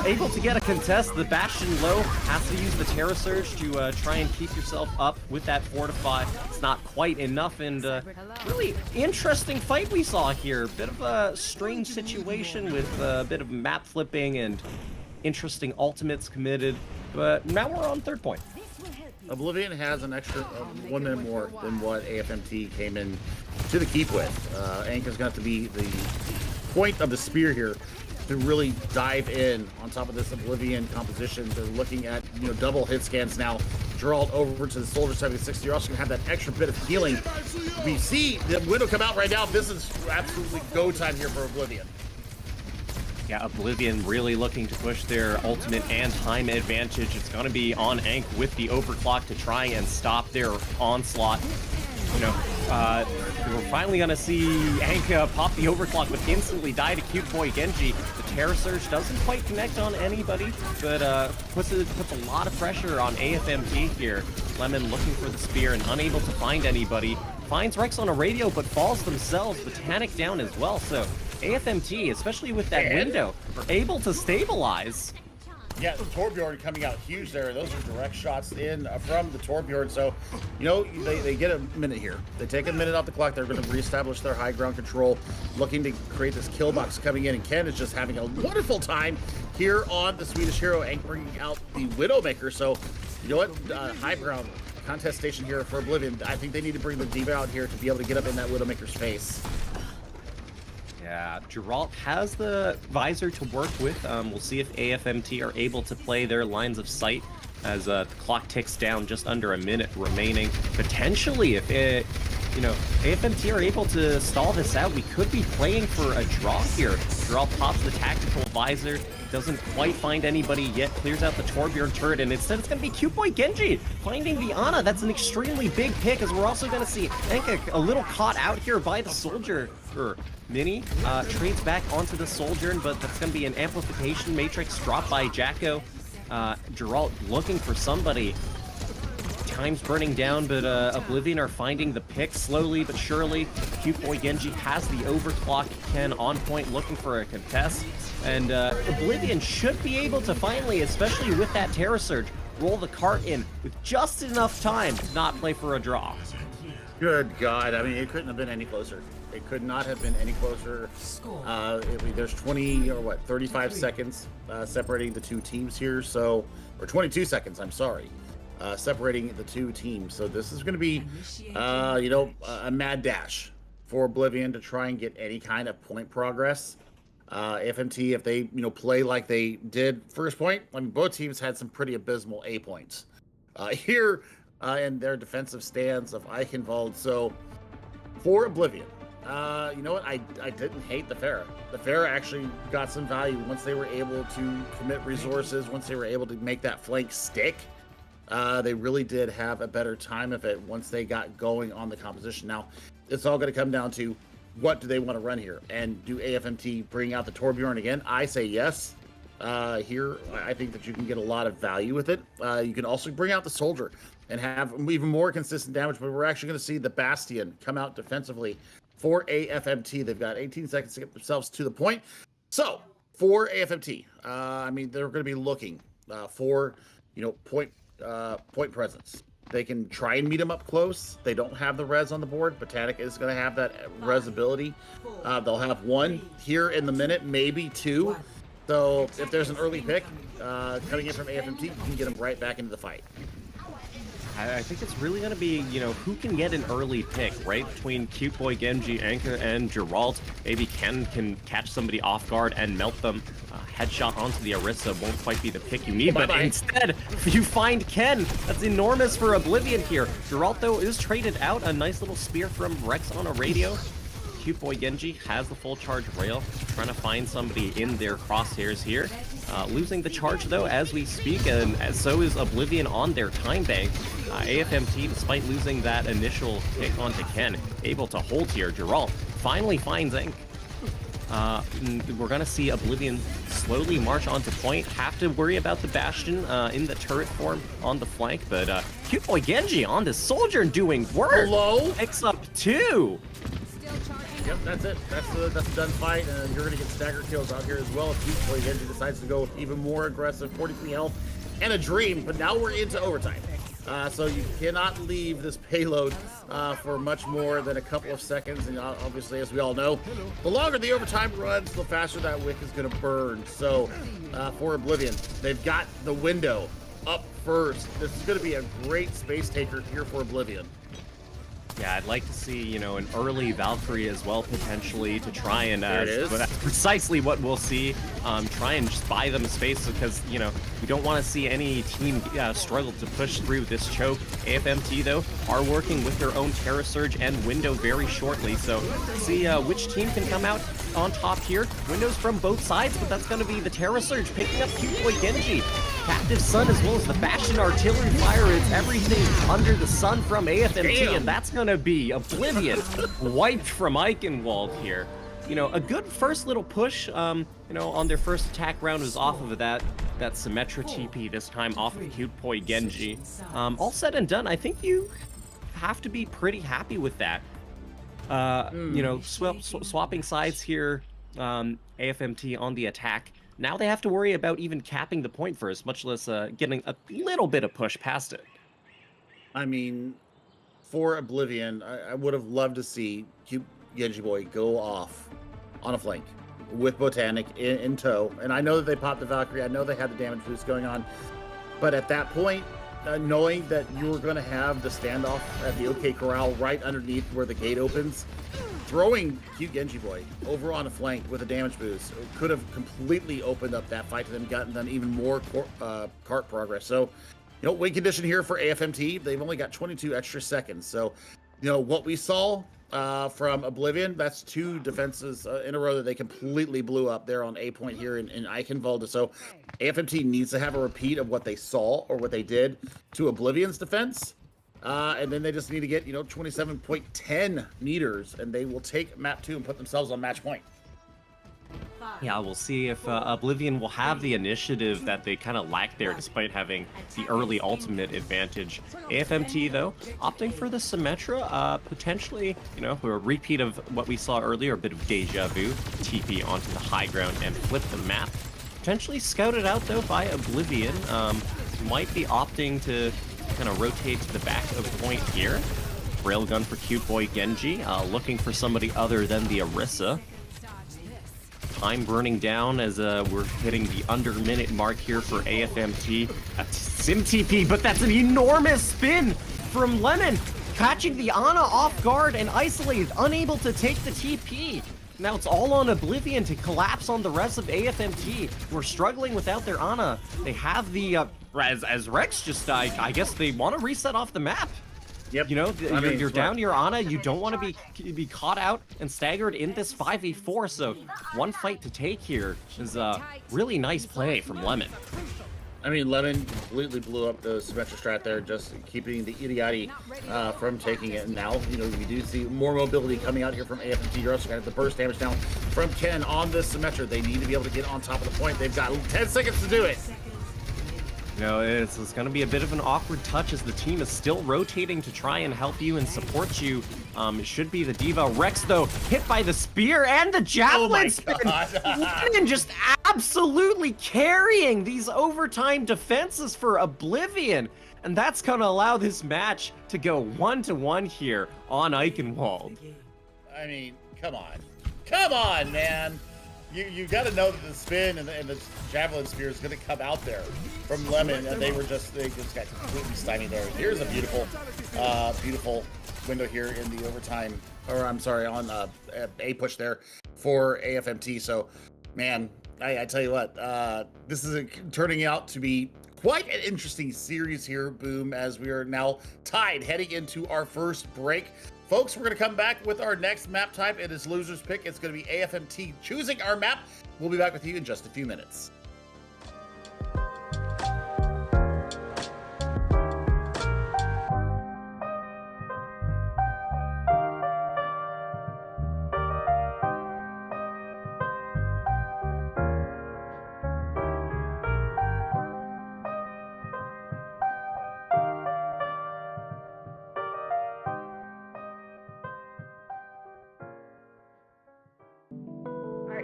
Able to get a contest. The Bastion low has to use the Terra Surge to try and keep yourself up with that fortify. It's not quite enough, and really interesting fight we saw here. Bit of a strange situation with a bit of map flipping and interesting ultimates committed. But now we're on third point. Oblivion has an extra 1 minute more than what AFMT came in to the keep with. Ankh is going to have to be the point of the spear here to really dive in on top of this Oblivion composition. They're looking at double hit scans now. Geralt over to the Soldier 76. You're also going to have that extra bit of healing. We see the window come out right now. This is absolutely go time here for Oblivion. Yeah, Oblivion really looking to push their ultimate and time advantage. It's going to be on Ankh with the overclock to try and stop their onslaught. We're finally going to see Ankh pop the overclock, but instantly die to Cute Boy Genji. The Terra Surge doesn't quite connect on anybody, but puts a lot of pressure on AFMT here. Lemon looking for the spear and unable to find anybody. Finds Rex on a radio, but falls themselves. Botanic down as well, so AFMT, especially with that window, are able to stabilize. Yeah, the Torbjorn coming out huge there. Those are direct shots in from the Torbjorn. So, they get a minute here. They take a minute off the clock. They're going to reestablish their high ground control, looking to create this kill box coming in. And Ken is just having a wonderful time here on the Swedish hero and bringing out the Widowmaker. So, you know what? High ground contest station here for Oblivion. I think they need to bring the Diva out here to be able to get up in that Widowmaker's face. Yeah, Geralt has the visor to work with. We'll see if AFMT are able to play their lines of sight as the clock ticks down, just under a minute remaining. Potentially, if you know, AFMT are able to stall this out. We could be playing for a draw here. Draw pops the tactical visor, doesn't quite find anybody yet, clears out the Torbjorn turret, and instead it's going to be Cute Boy Genji finding the Ana. That's an extremely big pick, as we're also going to see Enka a little caught out here by the soldier. Mini trades back onto the soldier, but that's going to be an amplification matrix dropped by Jacko. Geralt looking for somebody. Time's burning down, but Oblivion are finding the pick slowly but surely. Cute Boy Genji has the overclock. Ken on point looking for a contest. And Oblivion should be able to finally, especially with that Terror Surge, roll the cart in with just enough time to not play for a draw. Good God. I mean, it couldn't have been any closer. It could not have been any closer. There's 35 seconds separating the two teams here. So, or 22 seconds, I'm sorry. Separating the two teams. So this is going to be, a mad dash for Oblivion to try and get any kind of point progress. AFMT, if they, play like they did first point, I mean, both teams had some pretty abysmal A points here in their defensive stands of Eichenwald. So for Oblivion, you know what? I didn't hate the Pharah. The Pharah actually got some value once they were able to commit resources, once they were able to make that flank stick. They really did have a better time of it once they got going on the composition. Now, it's all going to come down to what do they want to run here? And do AFMT bring out the Torbjorn again? I say yes. Here, I think that you can get a lot of value with it. You can also bring out the Soldier and have even more consistent damage, but we're actually going to see the Bastion come out defensively for AFMT. They've got 18 seconds to get themselves to the point. So, for AFMT, I mean, they're going to be looking for, point presence. They can try and meet them up close. They don't have the res on the board. Botanic is going to have that res ability. They'll have one here in the minute, maybe two. So if there's an early pick coming in from AFMT, you can get them right back into the fight. I think it's really going to be, who can get an early pick, right? Between Cute Boy Genji, Anka, and Geralt. Maybe Ken can catch somebody off guard and melt them. Headshot onto the Orisa won't quite be the pick you need, but instead, you find Ken. That's enormous for Oblivion here. Geralt, though, is traded out. A nice little spear from Rex on a radio. Cute Boy Genji has the full charge rail, trying to find somebody in their crosshairs here. Losing the charge, though, as we speak, and so is Oblivion on their time bank. AFMT, despite losing that initial pick onto Ken, able to hold here. Geralt finally finds Ink. We're going to see Oblivion slowly march onto point. Have to worry about the Bastion in the turret form on the flank, but Cute Boy Genji on the Soldier doing work. Hello? Picks up two. Yep, that's it. That's a done fight, and you're going to get stagger kills out here as well if Cute Boy Genji decides to go even more aggressive. 43 health and a dream, but now we're into overtime. So you cannot leave this payload for much more than a couple of seconds, and obviously, as we all know, the longer the overtime runs, the faster that wick is going to burn. So for Oblivion, they've got the window up first. This is going to be a great space taker here for Oblivion. Yeah, I'd like to see, an early Valkyrie as well, potentially, to try and, but that's precisely what we'll see. Try and just buy them space because, we don't want to see any team struggle to push through this choke. AFMT, though, are working with their own Terra Surge and Window very shortly, so see which team can come out on top here. Windows from both sides, but that's going to be the Terra Surge picking up Cute Boy Genji. Captive Sun as well as the Bastion artillery fire. It's everything under the sun from AFMT, and that's going to be Oblivion wiped from Eichenwald here. A good first little push, on their first attack round was off of that Symmetra TP, this time off of Cute Boy Genji. All said and done, I think you have to be pretty happy with that. Swapping sides here, AFMT on the attack. Now they have to worry about even capping the point first, much less getting a little bit of push past it. I mean, for Oblivion, I would have loved to see Cute Genji Boy go off on a flank with Botanic in tow. And I know that they popped the Valkyrie. I know they had the damage boost going on. But at that point, knowing that you were going to have the standoff at the OK Corral right underneath where the gate opens, throwing Cute Genji Boy over on a flank with a damage boost could have completely opened up that fight to them, gotten them even more cart progress. So, win condition here for AFMT. They've only got 22 extra seconds. So what we saw from Oblivion, that's 2 defenses in a row that they completely blew up there on A point here in Eichenwalde. So AFMT needs to have a repeat of what they saw or what they did to Oblivion's defense. And then they just need to get, 27.10 meters, and they will take map 2 and put themselves on match point. Yeah, we'll see if Oblivion will have the initiative that they kind of lack there, despite having the early ultimate advantage. AFMT, though, opting for the Symmetra, potentially, a repeat of what we saw earlier, a bit of deja vu, TP onto the high ground and flip the map. Potentially scouted out, though, by Oblivion. Might be opting to kind of rotate to the back of point here. Railgun for Cute Boy Genji, looking for somebody other than the Orisa. Time burning down as we're hitting the under-minute mark here for AFMT. Sim TP, but that's an enormous spin from Lemon, catching the Ana off guard and isolated, unable to take the TP. Now it's all on Oblivion to collapse on the rest of AFMT. We're struggling without their Ana. They have the, as Rex just died, I guess they want to reset off the map. Yep. You're down your Ana. You don't want to be caught out and staggered in this 5v4. So one fight to take here is a really nice play from Lemon. Lemon completely blew up the Symmetra strat there, just keeping the Idioti from taking it. And now, we do see more mobility coming out here from AFMT. You're also going to have the burst damage down from Ken on this Symmetra. They need to be able to get on top of the point. They've got 10 seconds to do it. It's going to be a bit of an awkward touch as the team is still rotating to try and help you and support you. It should be the Diva. Rex, though, hit by the spear and the javelin spin. And just absolutely carrying these overtime defenses for Oblivion. And that's going to allow this match to go 1-1 here on Eichenwalde. Come on. Come on, man. You got to know that the spin and the javelin spear is going to come out there from Lemon, and they just got completely stymied there. Here's a beautiful window here in the overtime, or I'm sorry, on a push there for AFMT. So, man, I tell you what, this is turning out to be quite an interesting series here, Boom, as we are now tied heading into our first break. Folks, we're going to come back with our next map type. It is Loser's Pick. It's going to be AFMT choosing our map. We'll be back with you in just a few minutes.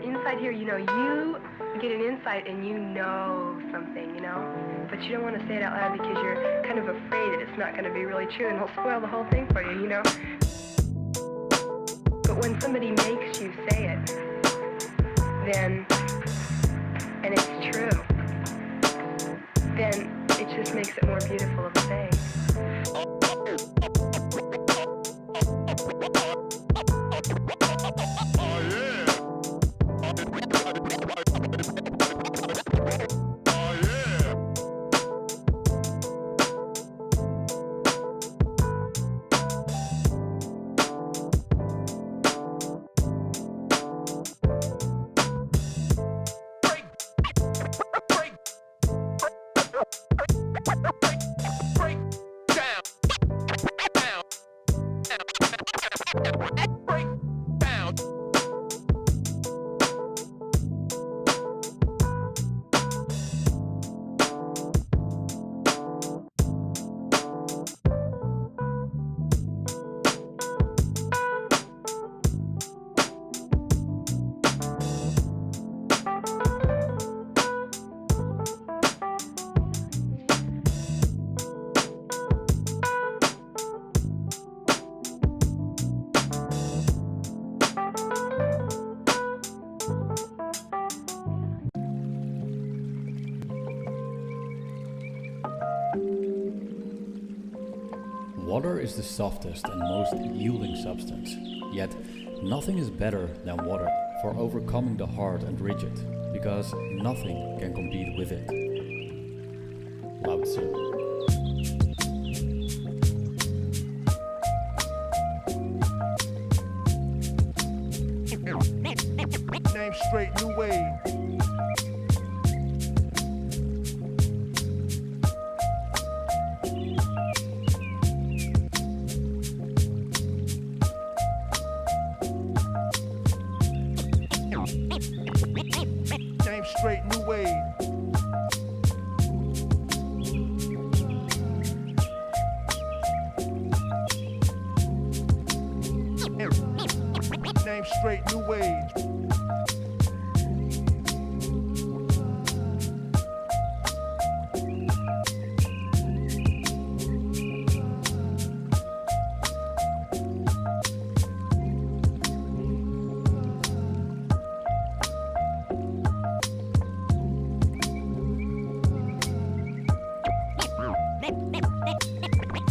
Inside here, you get an insight and you know something, but you don't want to say it out loud because you're kind of afraid that it's not going to be really true and it'll spoil the whole thing for you, But when somebody makes you say it, then, and it's true, then it just makes it more beautiful of a thing. Water is the softest and most yielding substance, yet nothing is better than water for overcoming the hard and rigid, because nothing can compete with it. Lao Tzu. straight new wave. Name straight new wave. Name straight new wave.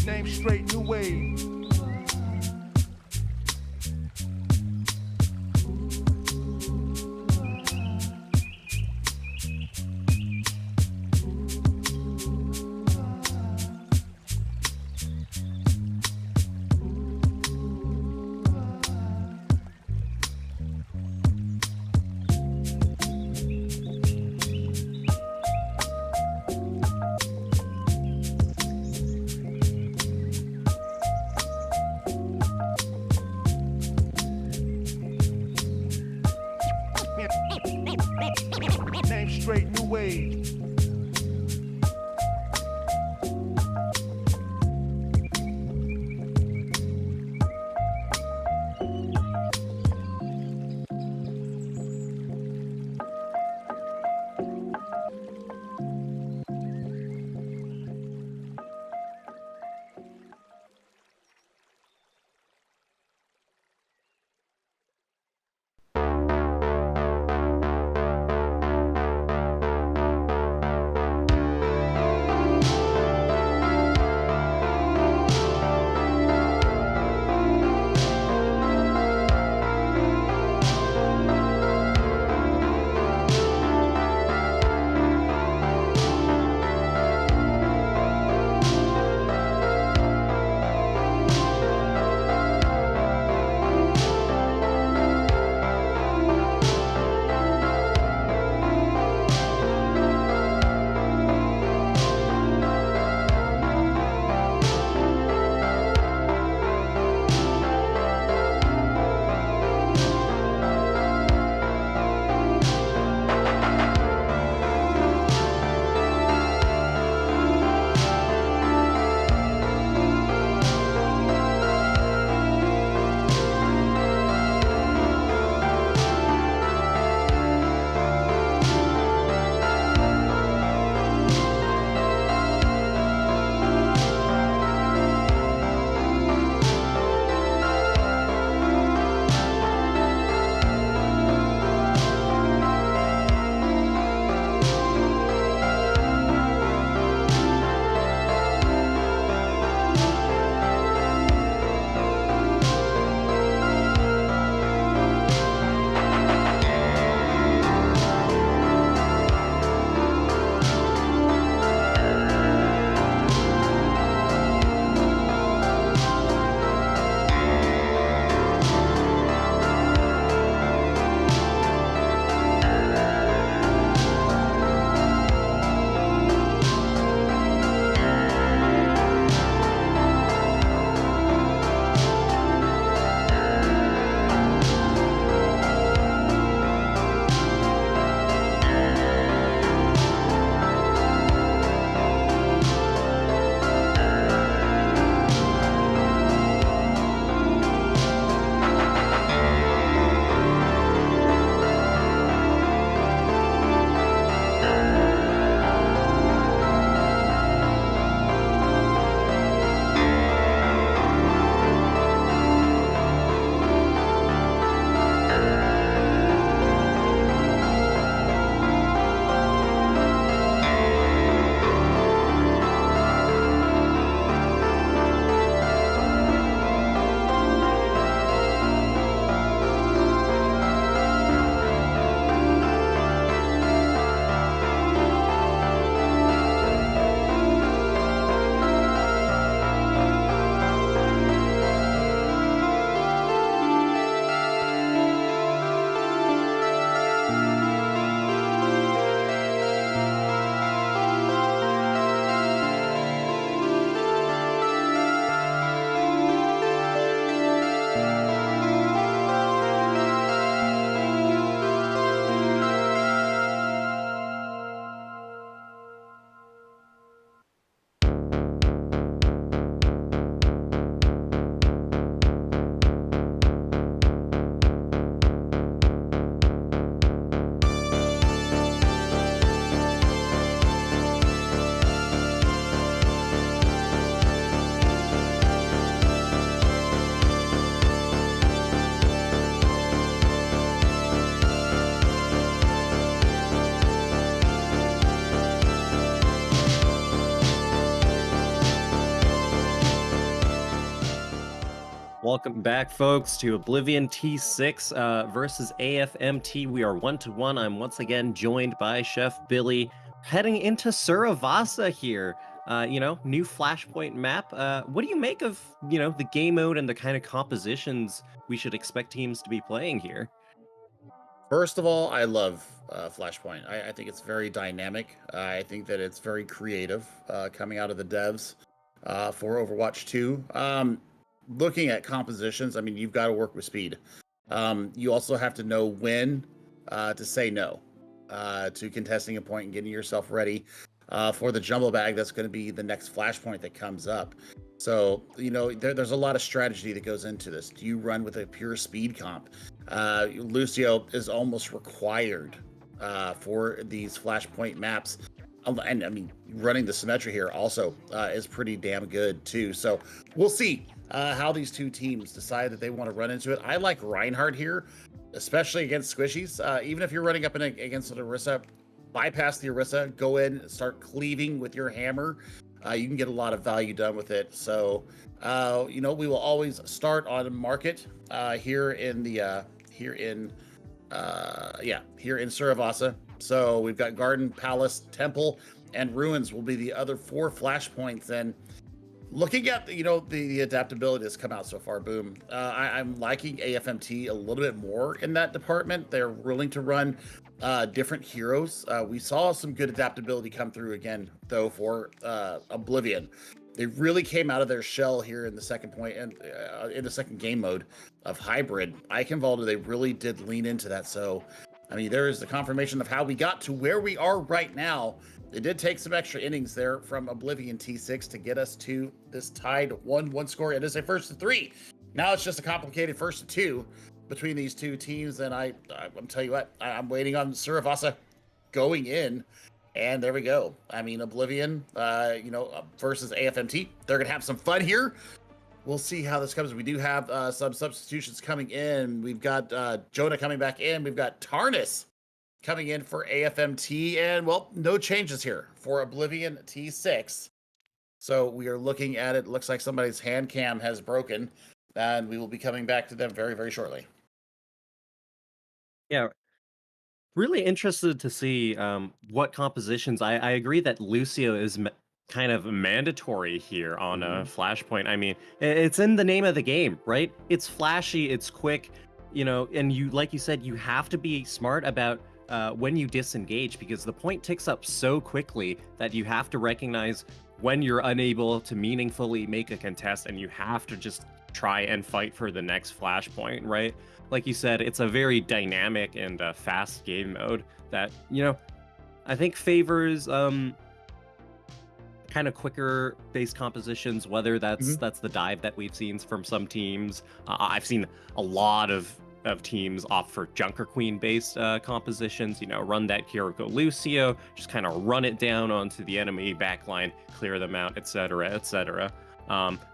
Name straight new wave. Name straight new wave. Welcome back, folks, to Oblivion T6 versus AFMT. We are 1-1. I'm once again joined by Chef Billy, heading into Suravasa here. New Flashpoint map. What do you make of, the game mode and the kind of compositions we should expect teams to be playing here? First of all, I love Flashpoint. I think it's very dynamic. I think that it's very creative coming out of the devs for Overwatch 2. Looking at compositions, I mean, you've got to work with speed. You also have to know when to say no to contesting a point and getting yourself ready for the jumbo bag. That's going to be the next Flashpoint that comes up. So, there's a lot of strategy that goes into this. Do you run with a pure speed comp? Lucio is almost required for these Flashpoint maps. And I mean, running the symmetry here also is pretty damn good too. So we'll see how these two teams decide that they want to run into it. I like Reinhardt here, especially against squishies. Even if you're running up against an Orisa, bypass the Orisa, go in, start cleaving with your hammer. You can get a lot of value done with it. So, we will always start on market here in Suravasa. So we've got Garden, Palace, Temple, and Ruins will be the other 4 flashpoints. And looking at the adaptability that's come out so far, Boom, I'm liking AFMT a little bit more in that department. They're willing to run different heroes. We saw some good adaptability come through again, though, for Oblivion. They really came out of their shell here in the second point and in the second game mode of hybrid. Eichenwalde, they really did lean into that. So, I mean, there is the confirmation of how we got to where we are right now. They did take some extra innings there from Oblivion T6 to get us to this tied 1-1 score. It is a 1-3. Now it's just a complicated 1-2 between these two teams. And I'm telling you what, I'm waiting on Suravasa going in. And there we go. I mean, Oblivion, versus AFMT. They're going to have some fun here. We'll see how this comes. We do have some substitutions coming in. We've got Jonah coming back in. We've got Tarnis coming in for AFMT. And, well, no changes here for Oblivion T6. So we are looking at it. Looks like somebody's hand cam has broken. And we will be coming back to them very, very shortly. Yeah. Really interested to see what compositions. I agree that Lucio is kind of mandatory here on a Flashpoint. I mean, it's in the name of the game, right? It's flashy, it's quick, and you, like you said, you have to be smart about when you disengage, because the point ticks up so quickly that you have to recognize when you're unable to meaningfully make a contest, and you have to just try and fight for the next Flashpoint, right? Like you said, it's a very dynamic and fast game mode that, I think favors kind of quicker based compositions, whether that's the dive that we've seen from some teams. I've seen a lot of teams opt for Junker Queen based compositions, run that Kiriko Lucio, just kind of run it down onto the enemy backline, clear them out, etc., etc.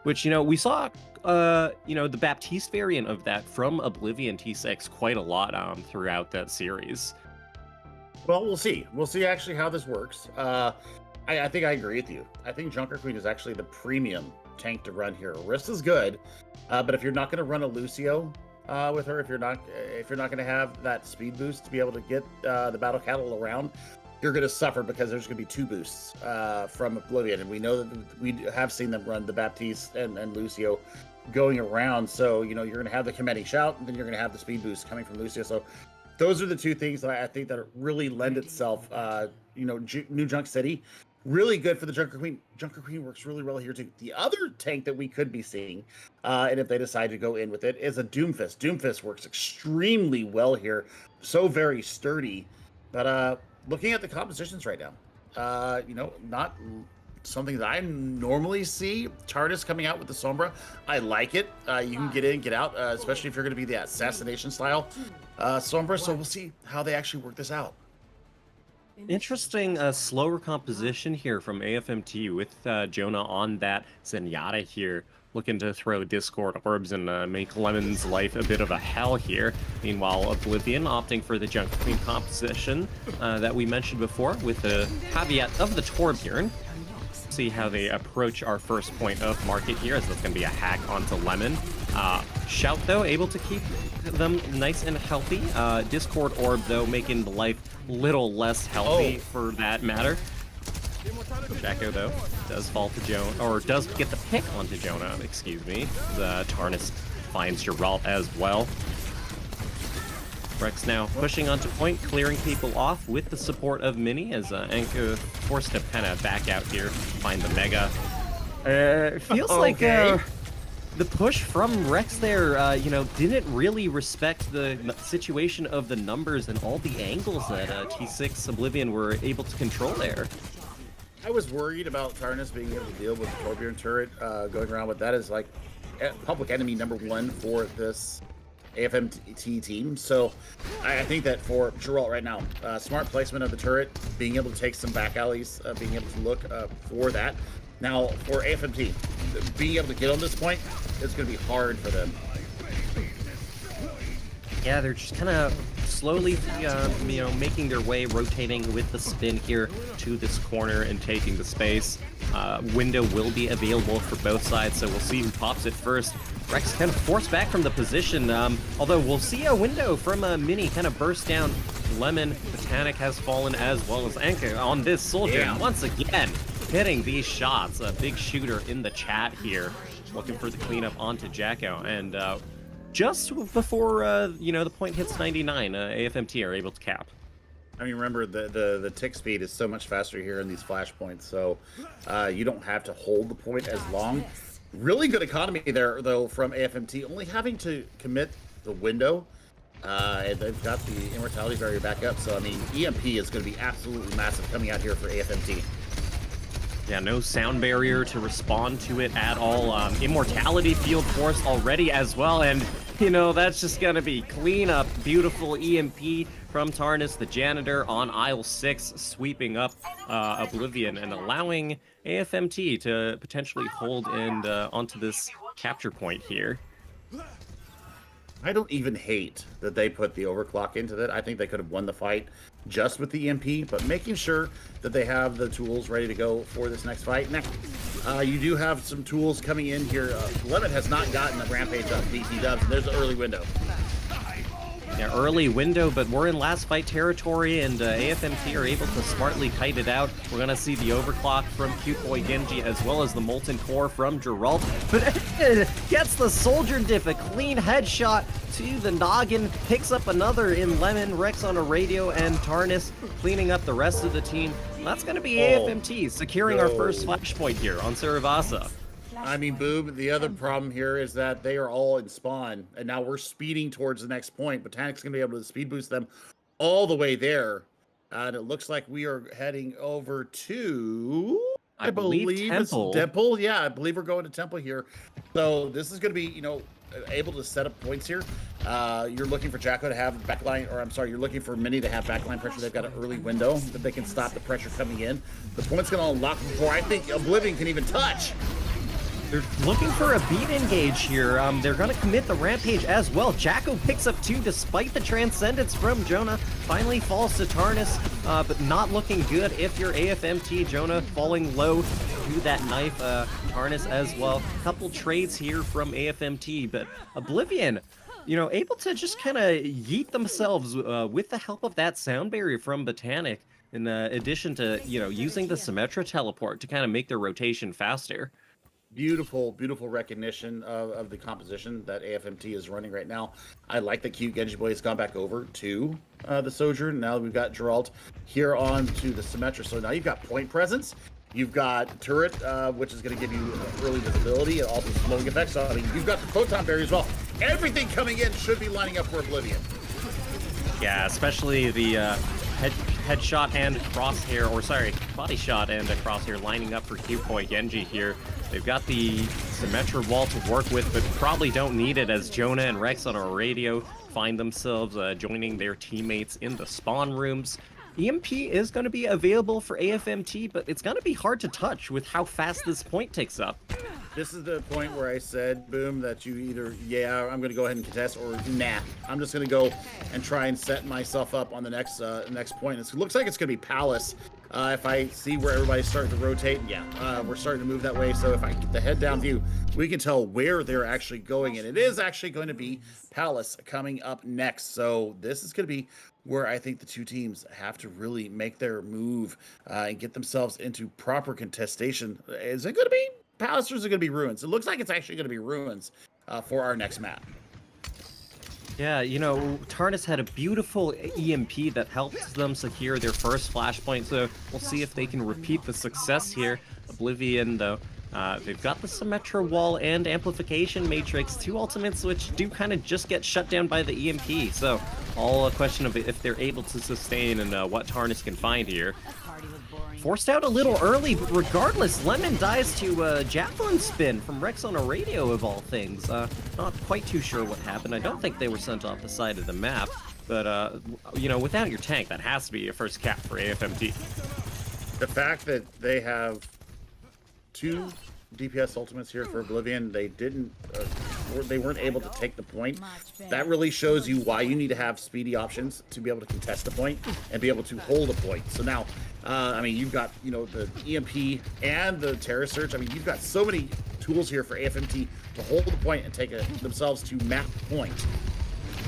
Which, we saw, the Baptiste variant of that from Oblivion T6 quite a lot throughout that series. Well, we'll see. We'll see actually how this works. I think I agree with you. I think Junker Queen is actually the premium tank to run here. Orisa's good, but if you're not going to run a Lucio with her, if you're not going to have that speed boost to be able to get the battle cattle around, you're going to suffer, because there's going to be 2 boosts from Oblivion, and we know that we have seen them run the Baptiste and Lucio going around. So, you're going to have the Comedy Shout, and then you're going to have the speed boost coming from Lucio. So those are the 2 things that I think that really lend itself, New Junk City, really good for the Junker Queen. Junker Queen works really well here too. The other tank that we could be seeing, and if they decide to go in with it, is a Doomfist. Doomfist works extremely well here. So very sturdy. But looking at the compositions right now, not something that I normally see. Tardis coming out with the Sombra. I like it. You can get in, get out, especially if you're going to be the assassination style Sombra. So we'll see how they actually work this out. Interesting slower composition here from AFMT with Jonah on that Zenyatta here, looking to throw Discord orbs and make Lemon's life a bit of a hell here. Meanwhile, Oblivion opting for the Junker Queen composition that we mentioned before, with the caveat of the Torbjorn. see how they approach our first point of market here, as that's going to be a hack onto Lemon. Shout, though, able to keep them nice and healthy. Discord Orb, though, making the life little less healthy for that matter. Jacko, though, does fall to Jonah, or does get the pick onto Jonah, excuse me. The Tarnis finds Geralt as well. Rex now pushing onto point, clearing people off with the support of Mini, as Anko forced to kind of back out here, find the Mega. Feels like the push from Rex there, you know, didn't really respect the situation of the numbers and all the angles that T6 Oblivion were able to control there. I was worried about Tarnis being able to deal with the Torbjorn turret going around, but that is like public enemy #1 for this AFMT team. So I think that for Geralt right now, smart placement of the turret, being able to take some back alleys, being able to look for that. Now for AFMT, being able to get on this point is going to be hard for them. Yeah, they're just kind of slowly, you know, making their way, rotating with the spin here to this corner and taking the space. Window will be available for both sides, so we'll see who pops it first. Rex kind of forced back from the position, although we'll see a window from Mini kind of burst down. Lemon, Botanic has fallen, as well as Anka on this soldier. Once again, hitting these shots. A big shooter in the chat here, looking for the cleanup onto Jacko, and just before you know, the point hits 99, AFMT are able to cap. I mean, remember the tick speed is so much faster here in these flashpoints, so you don't have to hold the point as long. Really good economy there, though, from AFMT, only having to commit the window. And they've got the immortality barrier back up, so I mean, EMP is going to be absolutely massive coming out here for AFMT. Yeah, no sound barrier to respond to it at all. Immortality field force already as well, and you know, that's just gonna be clean up. Beautiful EMP from Tarnis, the janitor, on aisle 6, sweeping up Oblivion and allowing AFMT to potentially hold and onto this capture point here. I don't even hate that they put the overclock into that. I think they could have won the fight just with the EMP, but making sure that they have the tools ready to go for this next fight. Now, you do have some tools coming in here. Lemon has not gotten the rampage up, BT Dubs, and there's an early window. Yeah, early window, but we're in last fight territory, and AFMT are able to smartly kite it out. We're going to see the overclock from Cute Boy Genji, as well as the Molten Core from Geralt. But gets the Soldier Diff, a clean headshot to the noggin, picks up another in Lemon, Rex on a radio, and Tarnis cleaning up the rest of the team. That's going to be AFMT securing our first flashpoint here on Saravasa. I mean, Boob, the other problem here is that they are all in spawn, and now we're speeding towards the next point. Botanic's going to be able to speed boost them all the way there. And it looks like we are heading over to, I believe Temple. It's Temple. Yeah, I believe we're going to Temple here. So this is going to be, you know, able to set up points here. You're looking for Jacko to have backline, or I'm sorry, you're looking for Mini to have backline pressure. They've got an early window that they can stop the pressure coming in. The point's going to unlock before I think Oblivion can even touch. They're looking for a beat engage here. They're going to commit the rampage as well. Jacko picks up 2 despite the transcendence from Jonah. Finally falls to Tarnis, but not looking good if you're AFMT. Jonah falling low to that knife. Tarnis as well. Couple trades here from AFMT, but Oblivion, you know, able to just kind of yeet themselves with the help of that sound barrier from Botanic, in addition to, you know, using the Symmetra teleport to kind of make their rotation faster. Beautiful, beautiful recognition of the composition that AFMT is running right now. I like that Cute Genji Boy has gone back over to the Sojourn. Now we've got Geralt here on to the Symmetra. So now you've got point presence. You've got turret, which is going to give you early visibility and also slowing effects. So, I mean, you've got the photon barrier as well. Everything coming in should be lining up for Oblivion. Yeah, especially the headshot and crosshair, or sorry, body shot and a crosshair lining up for Cute Boy Genji here. They've got the Symmetra wall to work with, but probably don't need it, as Jonah and Rex on our radio find themselves joining their teammates in the spawn rooms. EMP is going to be available for AFMT, but it's going to be hard to touch with how fast this point takes up. This is the point where I said, Boom, that you either, yeah, I'm going to go ahead and contest, or nah, I'm just going to go and try and set myself up on the next point. It looks like it's going to be Palace If I see where everybody's starting to rotate, yeah, we're starting to move that way. So if I get the head down view, we can tell where they're actually going. And it is actually going to be Palace coming up next. So this is going to be where I think the two teams have to really make their move and get themselves into proper contestation. Is it going to be Palace or is it going to be Ruins? It looks like it's actually going to be Ruins for our next map. Yeah, you know, Tarnis had a beautiful EMP that helped them secure their first flashpoint, so we'll see if they can repeat the success here. Oblivion, though, they've got the Symmetra Wall and Amplification Matrix, two ultimates which do kind of just get shut down by the EMP, so all a question of if they're able to sustain and what Tarnis can find here. Forced out a little early, but regardless, Lemon dies to Javelin Spin from Rex on a radio, of all things. Not quite too sure what happened. I don't think they were sent off the side of the map, but, you know, without your tank, that has to be a first cap for AFMT. The fact that they have 2 DPS ultimates here for Oblivion, they weren't able to take the point. That really shows you why you need to have speedy options to be able to contest the point and be able to hold a point. So now, I mean, you've got, you know, the EMP and the Terror Surge. I mean, you've got so many tools here for AFMT to hold the point and take themselves to map point.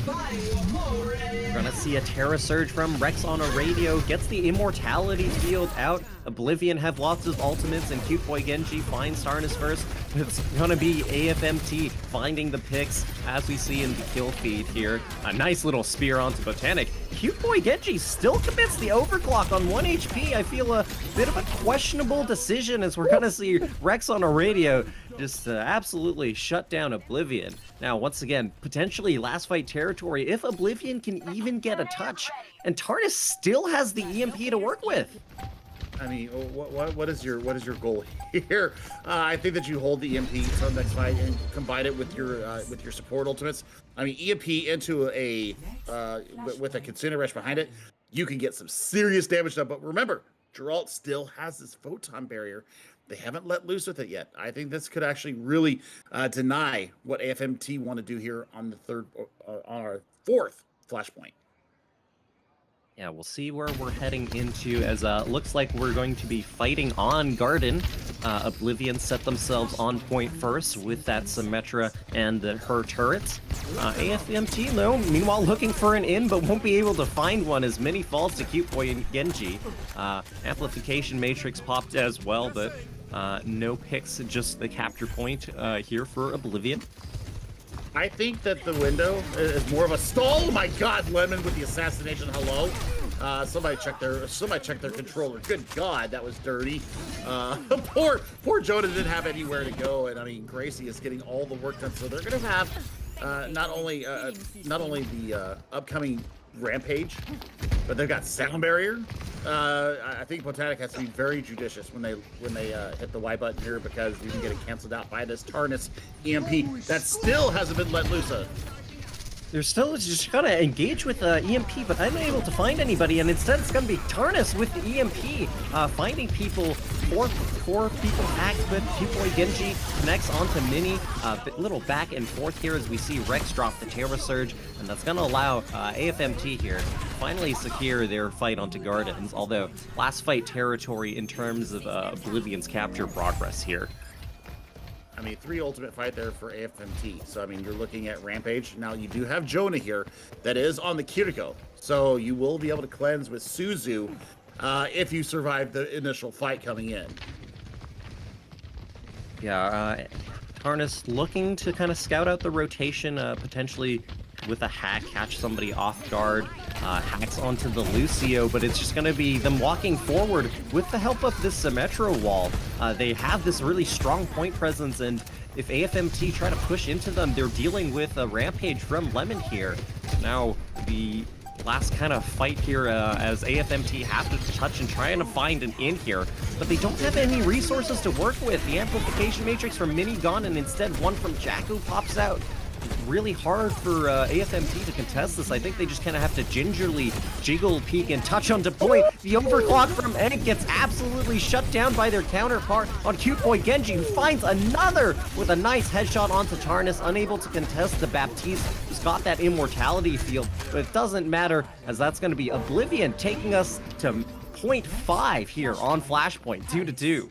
We're gonna see a Terra Surge from Rex on a radio, gets the Immortality field out. Oblivion have lots of ultimates, and Cute Boy Genji finds Tarnis first. It's gonna be AFMT finding the picks, as we see in the kill feed here. A nice little spear onto Botanic. Cute Boy Genji still commits the overclock on 1 HP. I feel a bit of a questionable decision, as we're gonna see Rex on a radio just absolutely shut down Oblivion. Now, once again, potentially last fight territory if Oblivion can even get a touch, and Tarnis still has the EMP to work with. I mean, what is your goal here? I think that you hold the EMP until the next fight and combine it with your support ultimates. I mean, EMP into a with a Kitsune Rush behind it, you can get some serious damage done. But remember, Geralt still has this photon barrier. They haven't let loose with it yet. I think this could actually really deny what AFMT want to do here on the on our 4th flashpoint. Yeah, we'll see where we're heading into, as looks like we're going to be fighting on Garden. Oblivion set themselves on point first with that Symmetra and her turrets. AFMT, though, meanwhile looking for an in, but won't be able to find one, as many falls to Cute Boy and Genji. Amplification Matrix popped as well, but no picks, just the capture point here for Oblivion. I think that the window is more of a stall. Oh my God, Lemon with the assassination. Hello. Somebody check their controller. Good God, that was dirty. Poor Jonah didn't have anywhere to go, and I mean Gracie is getting all the work done. So they're gonna have not only the upcoming Rampage, but they've got sound barrier. I think Botanic has to be very judicious when they hit the Y button here, because you can get it canceled out by this Tarnis EMP that still hasn't been let loose. They're still just gonna engage with EMP, but I'm unable to find anybody, and instead it's gonna be Tarnis with the EMP, finding people. Four people hacked with Cute Boy Genji connects onto Mini. Little back and forth here as we see Rex drop the Terra Surge, and that's gonna allow AFMT here to finally secure their fight onto Gardens, although last fight territory in terms of Oblivion's capture progress here. I mean, 3 ultimate fight there for AFMT. So, I mean, you're looking at Rampage. Now, you do have Jonah here that is on the Kiriko. So, you will be able to cleanse with Suzu if you survive the initial fight coming in. Yeah, Tarnis looking to kind of scout out the rotation, potentially with a hack, catch somebody off guard, hacks onto the Lucio, but it's just going to be them walking forward with the help of this Symmetra wall. They have this really strong point presence, and if AFMT try to push into them, they're dealing with a Rampage from Lemon here. Now, the last kind of fight here as AFMT have to touch and try and find an in here, but they don't have any resources to work with. The Amplification Matrix from Mini gone, and instead one from Jakku pops out. Really hard for AFMT to contest this. I think they just kind of have to gingerly jiggle, peek, and touch on point. The overclock from Egg gets absolutely shut down by their counterpart on Cute Boy Genji, who finds another with a nice headshot onto Tarnis, unable to contest the Baptiste, who's got that immortality field, but it doesn't matter, as that's going to be Oblivion taking us to 0.5 here on Flashpoint, 2-2.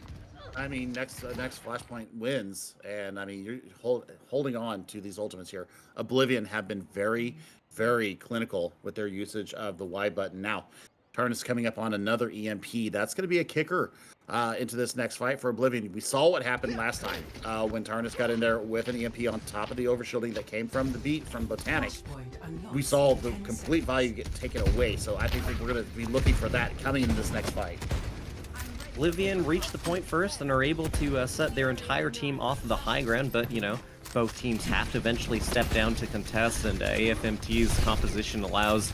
I mean, next Flashpoint wins, and I mean, you're holding on to these ultimates here. Oblivion have been very, very clinical with their usage of the Y button. Now, Tarnus coming up on another EMP. That's going to be a kicker into this next fight for Oblivion. We saw what happened last time when Tarnus got in there with an EMP on top of the overshielding that came from the beat from Botanic. We saw the complete value get taken away, so I think we're going to be looking for that coming into this next fight. Oblivion reached the point first and are able to set their entire team off of the high ground, but, you know, both teams have to eventually step down to contest, and AFMT's composition allows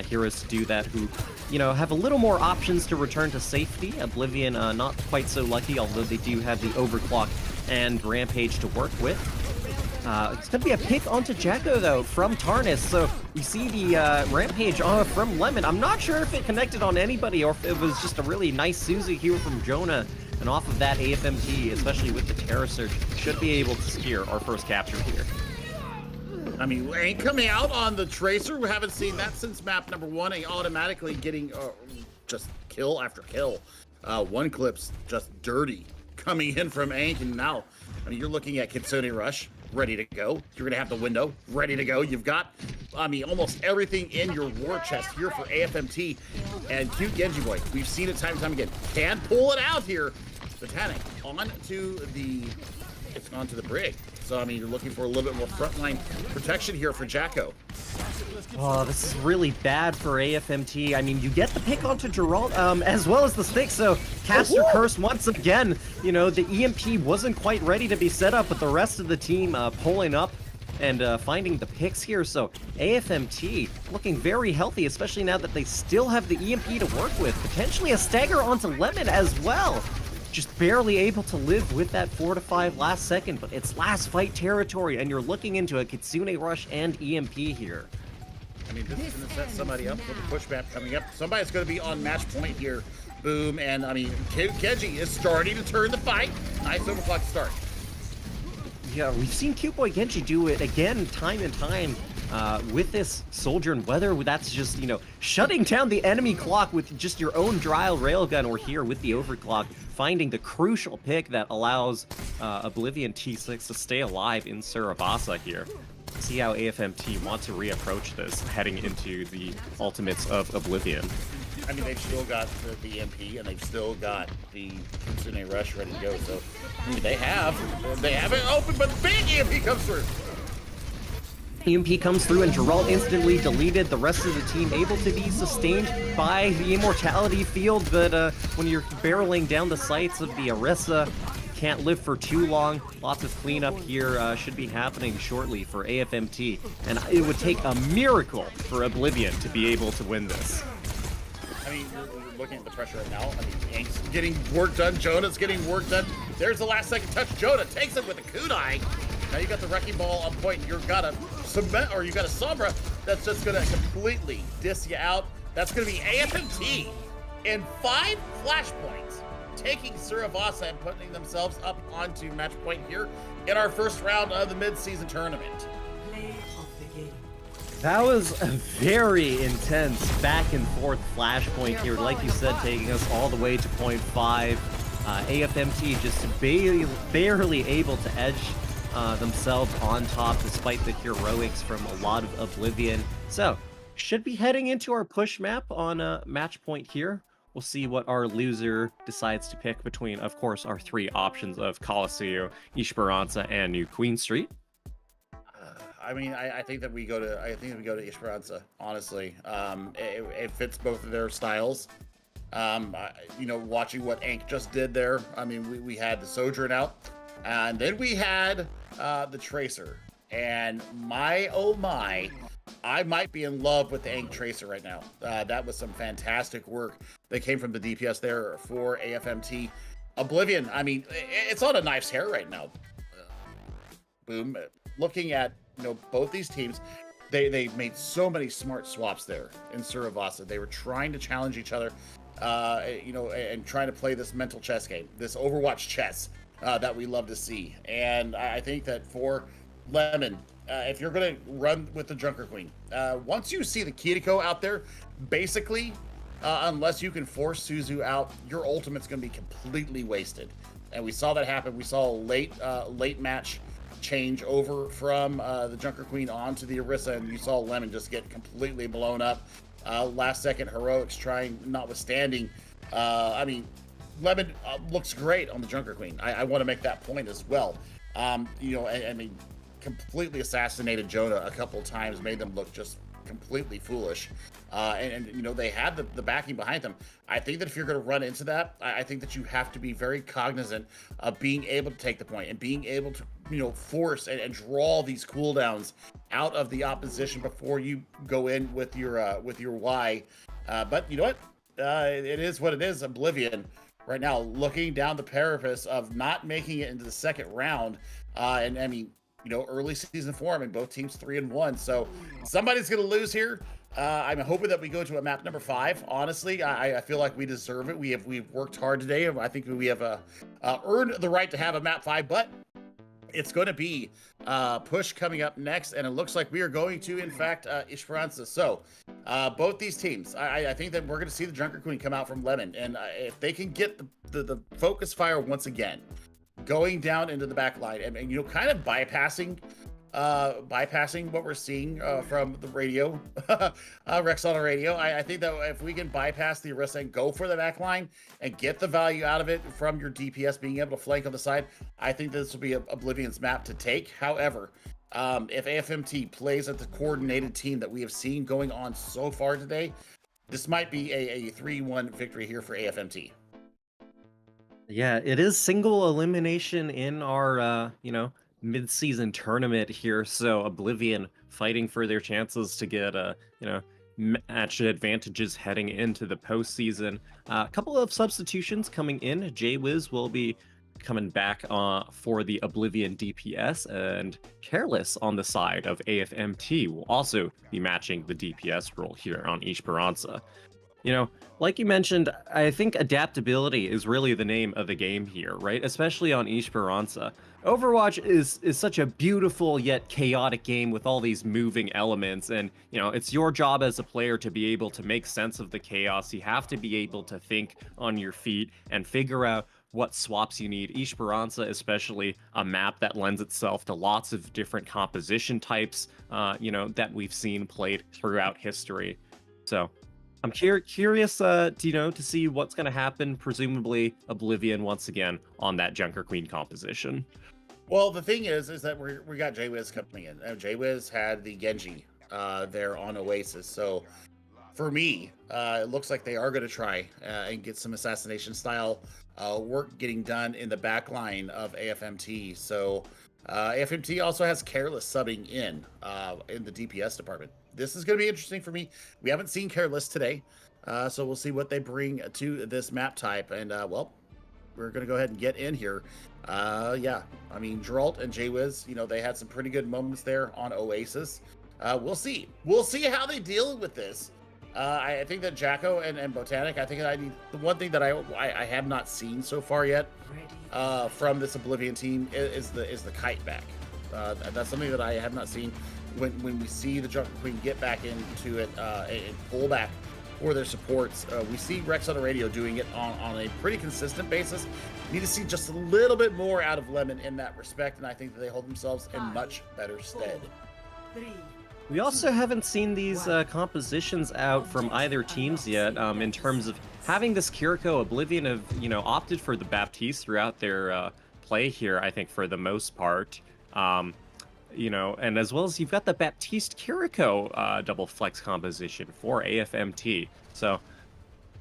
heroes to do that who, you know, have a little more options to return to safety. Oblivion not quite so lucky, although they do have the overclock and rampage to work with. It's going to be a pick onto Jacko, though, from Tarnus. So you see the rampage from Lemon. I'm not sure if it connected on anybody or if it was just a really nice Suzy here from Jonah. And off of that, AFMT, especially with the Terror Surge, should be able to secure our first capture here. I mean, ain't coming out on the Tracer. We haven't seen that since map number 1. Ain't automatically getting just kill after kill. One clip's just dirty coming in from Aink, and now, I mean, you're looking at Kitsune Rush ready to go. You're gonna have the window ready to go. You've got, I mean, almost everything in your war chest here for AFMT, and cute Genji Boy. We've seen it time and time again. Can pull it out here. Botanic onto the, it's gone to the brig. So, I mean, you're looking for a little bit more frontline protection here for Jacko. Oh, this is really bad for AFMT. I mean, you get the pick onto Geralt, as well as the stick, so Caster Curse once again. You know, the EMP wasn't quite ready to be set up, but the rest of the team pulling up and finding the picks here. So AFMT looking very healthy, especially now that they still have the EMP to work with. Potentially a stagger onto Lemon as well. Just barely able to live with that 4-5 last second, but it's last fight territory, and you're looking into a Kitsune Rush and EMP here. I mean, this is going to set somebody up for the push map coming up. Somebody's going to be on match point here. Boom, and I mean, Genji is starting to turn the fight. Nice overclock start. Yeah, we've seen Cute Boy Genji do it again, time and time, with this Soldier, and whether that's just, you know, shutting down the enemy clock with just your own dry railgun, or here with the overclock, finding the crucial pick that allows Oblivion T6 to stay alive in Suravasa here. See how AFMT want to reapproach this heading into the ultimates of Oblivion. I mean, they've still got the EMP, and they've still got the Kitsune Rush ready to go. So, I mean, they have it open, but the big EMP comes through. EMP comes through, and Geralt instantly deleted. The rest of the team able to be sustained by the Immortality Field, but when you're barreling down the sights of the Orisa, can't live for too long. Lots of cleanup here should be happening shortly for AFMT, and it would take a miracle for Oblivion to be able to win this. I mean, you're looking at the pressure right now. I mean, Hank's getting work done. Jonah's getting work done. There's the last second touch. Jonah takes it with a kunai. Now you got the wrecking ball on point. You've got a cement, or you got a Sombra that's just gonna completely diss you out. That's gonna be AFMT in 5 flashpoints, taking Suravasa and putting themselves up onto match point here in our first round of the mid-season tournament. That was a very intense back and forth flashpoint here. Like you said, taking us all the way to point 5. AFMT just barely able to edge themselves on top despite the heroics from a lot of Oblivion. So, should be heading into our push map on match point here. We'll see what our loser decides to pick between, of course, our 3 options of Colosseo, Esperanza, and New Queen Street. I mean, I think that we go to Esperanza. Honestly, it fits both of their styles. You know, watching what Aink just did there. I mean, we had the Sojourn out, and then we had the Tracer. And my oh my, I might be in love with the Aink Tracer right now. That was some fantastic work that came from the DPS there for AFMT. Oblivion, I mean, it's on a knife's hair right now. Boom. Looking at, you know, both these teams, they made so many smart swaps there in Suravasa. They were trying to challenge each other, you know, and trying to play this mental chess game, this Overwatch chess that we love to see. And I think that for Lemon, if you're going to run with the Junker Queen, once you see the Kiriko out there, basically unless you can force Suzu out, your ultimate's going to be completely wasted. And we saw that happen. We saw a late match change over from the Junker Queen onto the Orisa, and you saw Lemon just get completely blown up. Last second heroics trying, notwithstanding. I mean, Lemon looks great on the Junker Queen. I want to make that point as well. You know, I mean, completely assassinated Jonah a couple times, made them look just completely foolish. And you know, they had the backing behind them. I think that if you're going to run into that, I think that you have to be very cognizant of being able to take the point and being able to, you know, force and draw these cooldowns out of the opposition before you go in with your Y. But you know what? It is what it is. Oblivion right now looking down the precipice of not making it into the second round. And I mean, you know, early season form and both teams 3-1. So somebody's going to lose here. I'm hoping that we go to a map number 5. Honestly, I feel like we deserve it. We've worked hard today. I think we have earned the right to have a map 5, but it's going to be Push coming up next, and it looks like we are going to, in fact, Esperanza. So both these teams, I think that we're going to see the Junker Queen come out from Lemon, and if they can get the focus fire once again, going down into the back line and you know, kind of bypassing what we're seeing from the radio, Rex on the radio. I think that if we can bypass the Orisa and go for the back line and get the value out of it from your DPS being able to flank on the side, I think this will be Oblivion's map to take. However, if AFMT plays at the coordinated team that we have seen going on so far today, this might be a 3-1 victory here for AFMT. Yeah, it is single elimination in our, you know, mid-season tournament here. So Oblivion fighting for their chances to get, you know, match advantages heading into the postseason. A couple of substitutions coming in. Jwiz will be coming back for the Oblivion DPS, and Careless on the side of AFMT will also be matching the DPS role here on Esperanza. You know, like you mentioned, I think adaptability is really the name of the game here, right? Especially on Esperanza. Overwatch is such a beautiful yet chaotic game with all these moving elements, and, you know, it's your job as a player to be able to make sense of the chaos. You have to be able to think on your feet and figure out what swaps you need. Esperanza, especially a map that lends itself to lots of different composition types, you know, that we've seen played throughout history. So I'm curious, you know, to see what's going to happen. Presumably Oblivion once again on that Junker Queen composition. Well, the thing is that we got Jwiz coming in. Jwiz had the Genji there on Oasis. So for me, it looks like they are going to try and get some assassination style work getting done in the back line of AFMT. So AFMT also has Careless subbing in the DPS department. This is going to be interesting for me. We haven't seen Careless today, so we'll see what they bring to this map type. And, well, we're going to go ahead and get in here. Yeah, I mean, Geralt and Jwiz, you know, they had some pretty good moments there on Oasis. We'll see. We'll see how they deal with this. I think that Jacko and Botanic, I think that I need the one thing that I have not seen so far yet from this Oblivion team is the kite back. That's something that I have not seen. When we see the Junker Queen get back into it and pull back for their supports, we see Rex on the radio doing it on a pretty consistent basis. Need to see just a little bit more out of Lemon in that respect, and I think that they hold themselves in much better stead. We also haven't seen these compositions out from either teams yet, in terms of having this Kiriko. Oblivion have, you know, opted for the Baptiste throughout their play here, I think, for the most part. You know, and as well as you've got the Baptiste Kiriko double flex composition for AFMT. So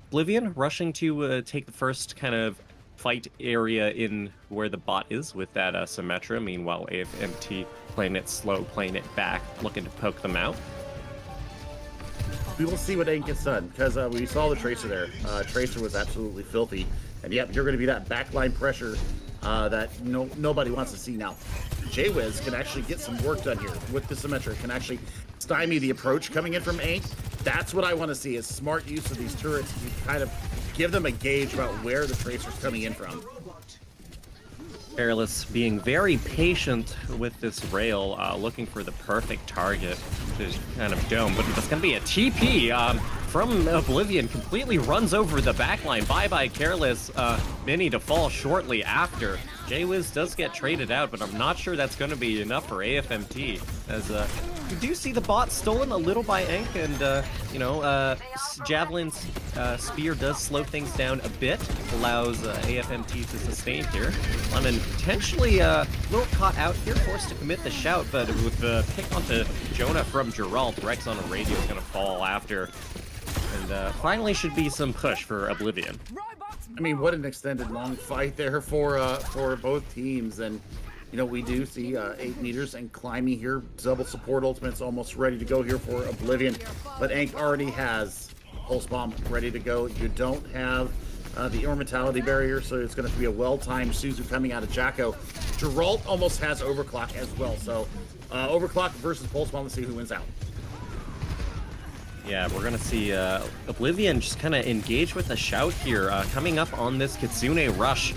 Oblivion rushing to take the first kind of fight area in where the bot is with that Symmetra. Meanwhile, AFMT playing it slow, playing it back, looking to poke them out. We will see what Ain't gets done, because we saw the Tracer there. Tracer was absolutely filthy. And yep, you're going to be that backline pressure that nobody wants to see now. Jwiz can actually get some work done here with the Symmetra, can actually stymie the approach coming in from Ain't. That's what I want to see, is smart use of these turrets to kind of give them a gauge about where the Tracer's coming in from. Careless being very patient with this rail, looking for the perfect target to kind of dome, but it's going to be a TP from Oblivion completely runs over the backline. Bye-bye Careless. Mini to fall shortly after. Jaywiz does get traded out, but I'm not sure that's going to be enough for AFMT, as you do see the bot stolen a little by Enk, and Javelin's spear does slow things down a bit, allows AFMT to sustain here. Lemon potentially a little caught out here, forced to commit the shout, but with the pick onto Jonah from Geralt, Rex on a radio is going to fall after. And finally should be some push for Oblivion. I mean, what an extended long fight there for both teams. And, you know, we do see 8 meters and climbing here. Double support ultimate's almost ready to go here for Oblivion. But Ank already has Pulse Bomb ready to go. You don't have the Immortality barrier, so it's going to be a well-timed Suzu coming out of Jacko. Geralt almost has Overclock as well. So Overclock versus Pulse Bomb. Let's see who wins out. Yeah, we're gonna see Oblivion just kind of engage with a shout here, coming up on this Kitsune rush.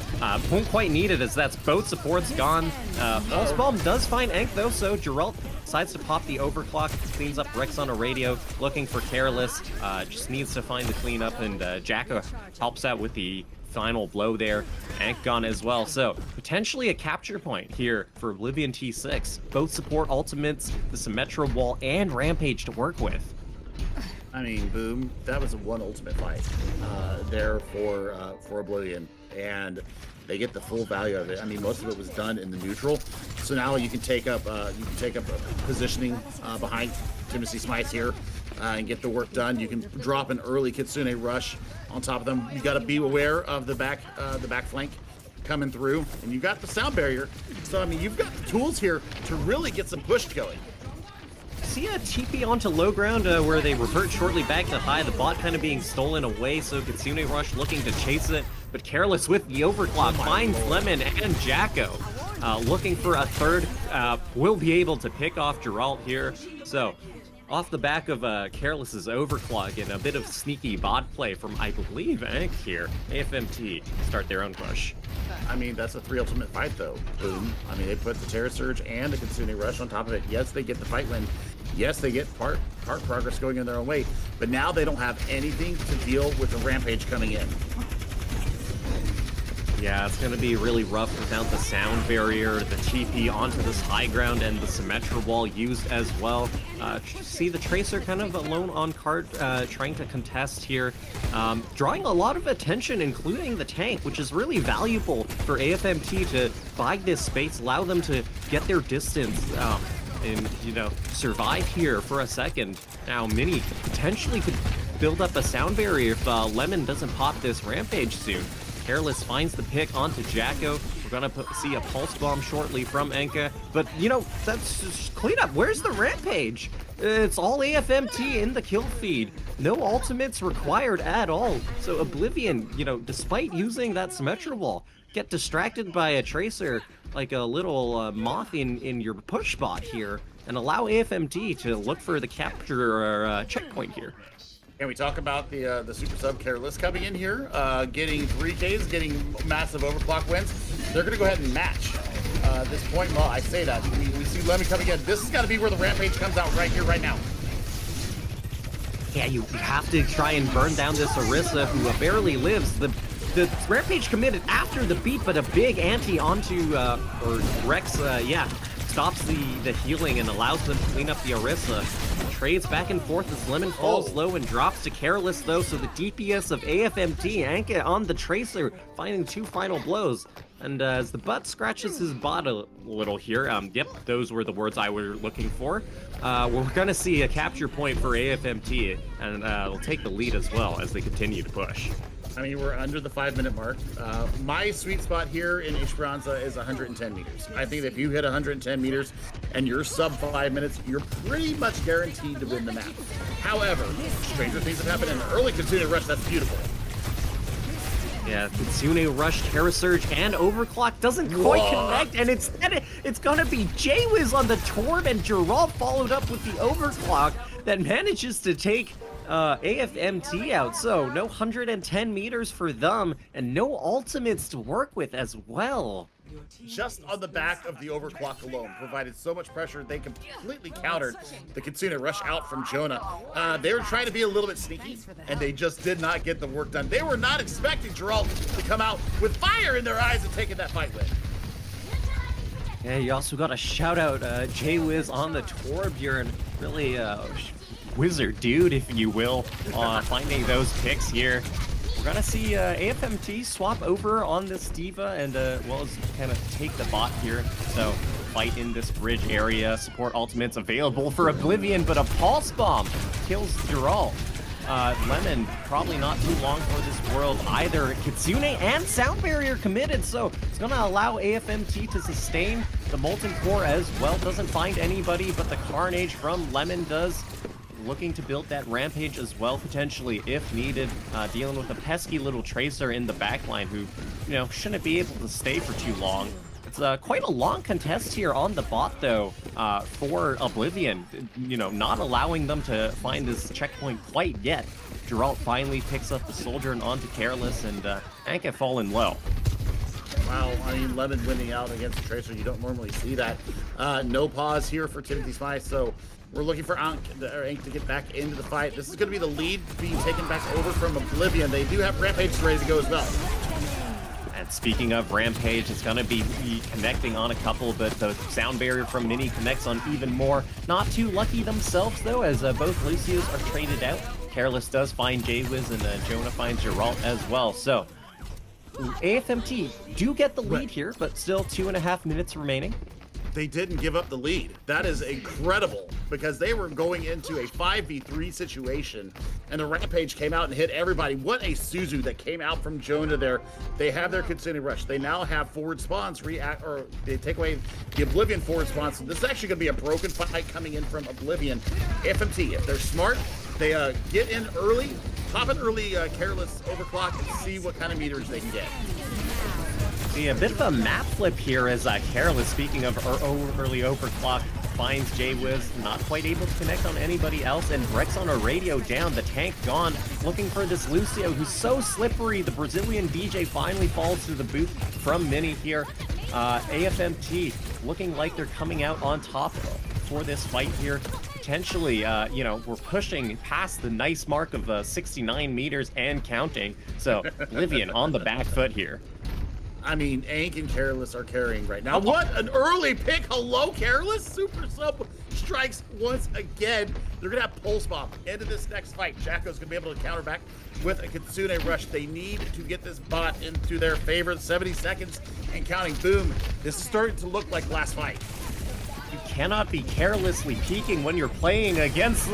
Won't quite need it, as that's both supports gone. Pulse Bomb does find Enk though, so Geralt decides to pop the overclock, cleans up Rex on a radio, looking for Careless. Just needs to find the cleanup, and Jacko helps out with the final blow there. Enk gone as well, so potentially a capture point here for Oblivion T6. Both support ultimates, the Symmetra wall, and Rampage to work with. I mean, boom, that was a one ultimate fight there for Oblivion, and they get the full value of it. I mean, most of it was done in the neutral, so now you can take up positioning behind Timothy Smythe here and get the work done. You can drop an early Kitsune rush on top of them. You got to be aware of the back flank coming through, and you got the sound barrier. So I mean, you've got the tools here to really get some push going. See a TP onto low ground where they revert shortly back to high, the bot kind of being stolen away, so Kitsune Rush looking to chase it, but Careless with the overclock finds Lemon and Jacko. Looking for a third, will be able to pick off Geralt here. So off the back of Careless's overclock and a bit of sneaky bot play from, I believe, Enk here, AFMT start their own push. I mean, that's a 3 ultimate fight, though. Boom. I mean, they put the Terror Surge and the Kitsune Rush on top of it. Yes, they get the fight win. Yes, they get part progress going in their own way. But now they don't have anything to deal with the Rampage coming in. Yeah, it's going to be really rough without the sound barrier, the TP onto this high ground, and the Symmetra wall used as well. See the Tracer kind of alone on cart, trying to contest here, drawing a lot of attention, including the tank, which is really valuable for AFMT to buy this space, allow them to get their distance, and, you know, survive here for a second. Now, Mini potentially could build up a sound barrier if Lemon doesn't pop this Rampage soon. Careless finds the pick onto Jacko. We're gonna see a Pulse Bomb shortly from Enka, but you know, that's just cleanup. Where's the Rampage? It's all AFMT in the kill feed. No ultimates required at all. So Oblivion, you know, despite using that Symmetra wall, get distracted by a Tracer like a little moth in your push spot here, and allow AFMT to look for the capture or checkpoint here. Can we talk about the Super Sub Careless coming in here, getting 3Ks, getting massive overclock wins? They're going to go ahead and match this point. Well, I say that. We see Lemmy coming in. This has got to be where the Rampage comes out right here, right now. Yeah, you have to try and burn down this Orisa, who barely lives. The Rampage committed after the beat, but a big anti onto, or Rex, stops the healing and allows them to clean up the Orisa. Trades back and forth as Lemon falls low and drops to Careless, though, so the DPS of AFMT, Anka on the Tracer, finding 2 final blows. And as the butt scratches his bot a little here, yep, those were the words I were looking for. We're gonna see a capture point for AFMT, and they'll take the lead as well as they continue to push. I mean, we're under the 5-minute mark. My sweet spot here in Esperanza is 110 meters. I think that if you hit 110 meters and you're sub 5 minutes, you're pretty much guaranteed to win the map. However, stranger things have happened in an early Kitsune Rush. That's beautiful. Yeah, Kitsune Rush, Terra Surge, and Overclock doesn't quite connect, and it's gonna be Jaywiz on the Torb, and Geralt followed up with the Overclock that manages to take AFMT out, so no 110 meters for them, and no ultimates to work with as well. Just on the back of the overclock alone, provided so much pressure, they completely countered the Kitsune rush out from Jonah. They were trying to be a little bit sneaky, and they just did not get the work done. They were not expecting Geralt to come out with fire in their eyes and taking that fight win. Yeah, you also got a shout out J-Wiz on the Torbjorn, really wizard dude, if you will, finding those picks here. We're gonna see AFMT swap over on this D.Va and well as kind of take the bot here. So fight in this bridge area. Support ultimates available for Oblivion, but a pulse bomb kills Geralt. Lemon probably not too long for this world either. Kitsune and Sound Barrier committed, so it's gonna allow AFMT to sustain the Molten Core as well. Doesn't find anybody, but the Carnage from Lemon does. Looking to build that Rampage as well, potentially, if needed. Dealing with a pesky little Tracer in the backline who, you know, shouldn't be able to stay for too long. It's quite a long contest here on the bot, though, for Oblivion. You know, not allowing them to find this checkpoint quite yet. Geralt finally picks up the Soldier and onto Careless, and Anka falling low. Wow, I mean, Lemon winning out against the Tracer, you don't normally see that. No pause here for Timothy Spy, so we're looking for Ank to get back into the fight. This is going to be the lead being taken back over from Oblivion. They do have Rampage ready to go as well. And speaking of Rampage, it's going to be connecting on a couple, but the Sound Barrier from Mini connects on even more. Not too lucky themselves, though, as both Lucios are traded out. Careless does find J-Wiz, and Jonah finds Geralt as well. So, AFMT do get the lead here, but still 2.5 minutes remaining. They didn't give up the lead. That is incredible, because they were going into a 5v3 situation, and the Rampage came out and hit everybody. What a Suzu that came out from Jonah there. They have their Kitsune rush. They now have forward spawns or they take away the Oblivion forward spawns. So this is actually going to be a broken fight coming in from Oblivion. FMT, if they're smart, they get in early, pop an early Careless overclock, and see what kind of meters they can get. See, a bit of a map flip here as Careless, speaking of early overclock, finds J-Wiz, not quite able to connect on anybody else, and Rex on a radio down, the tank gone, looking for this Lucio, who's so slippery. The Brazilian DJ finally falls to the boot from Mini here. AFMT looking like they're coming out on top for this fight here. Potentially, you know, we're pushing past the nice mark of 69 meters and counting, so Oblivion on the back foot here. I mean, Ank and Careless are carrying right now. What an early pick. Hello, Careless. Super Sub strikes once again. They're going to have Pulse Bomb into this next fight. Jacko's going to be able to counter back with a Kitsune rush. They need to get this bot into their favor. 70 seconds and counting. Boom. This is starting to look like last fight. You cannot be carelessly peeking when you're playing against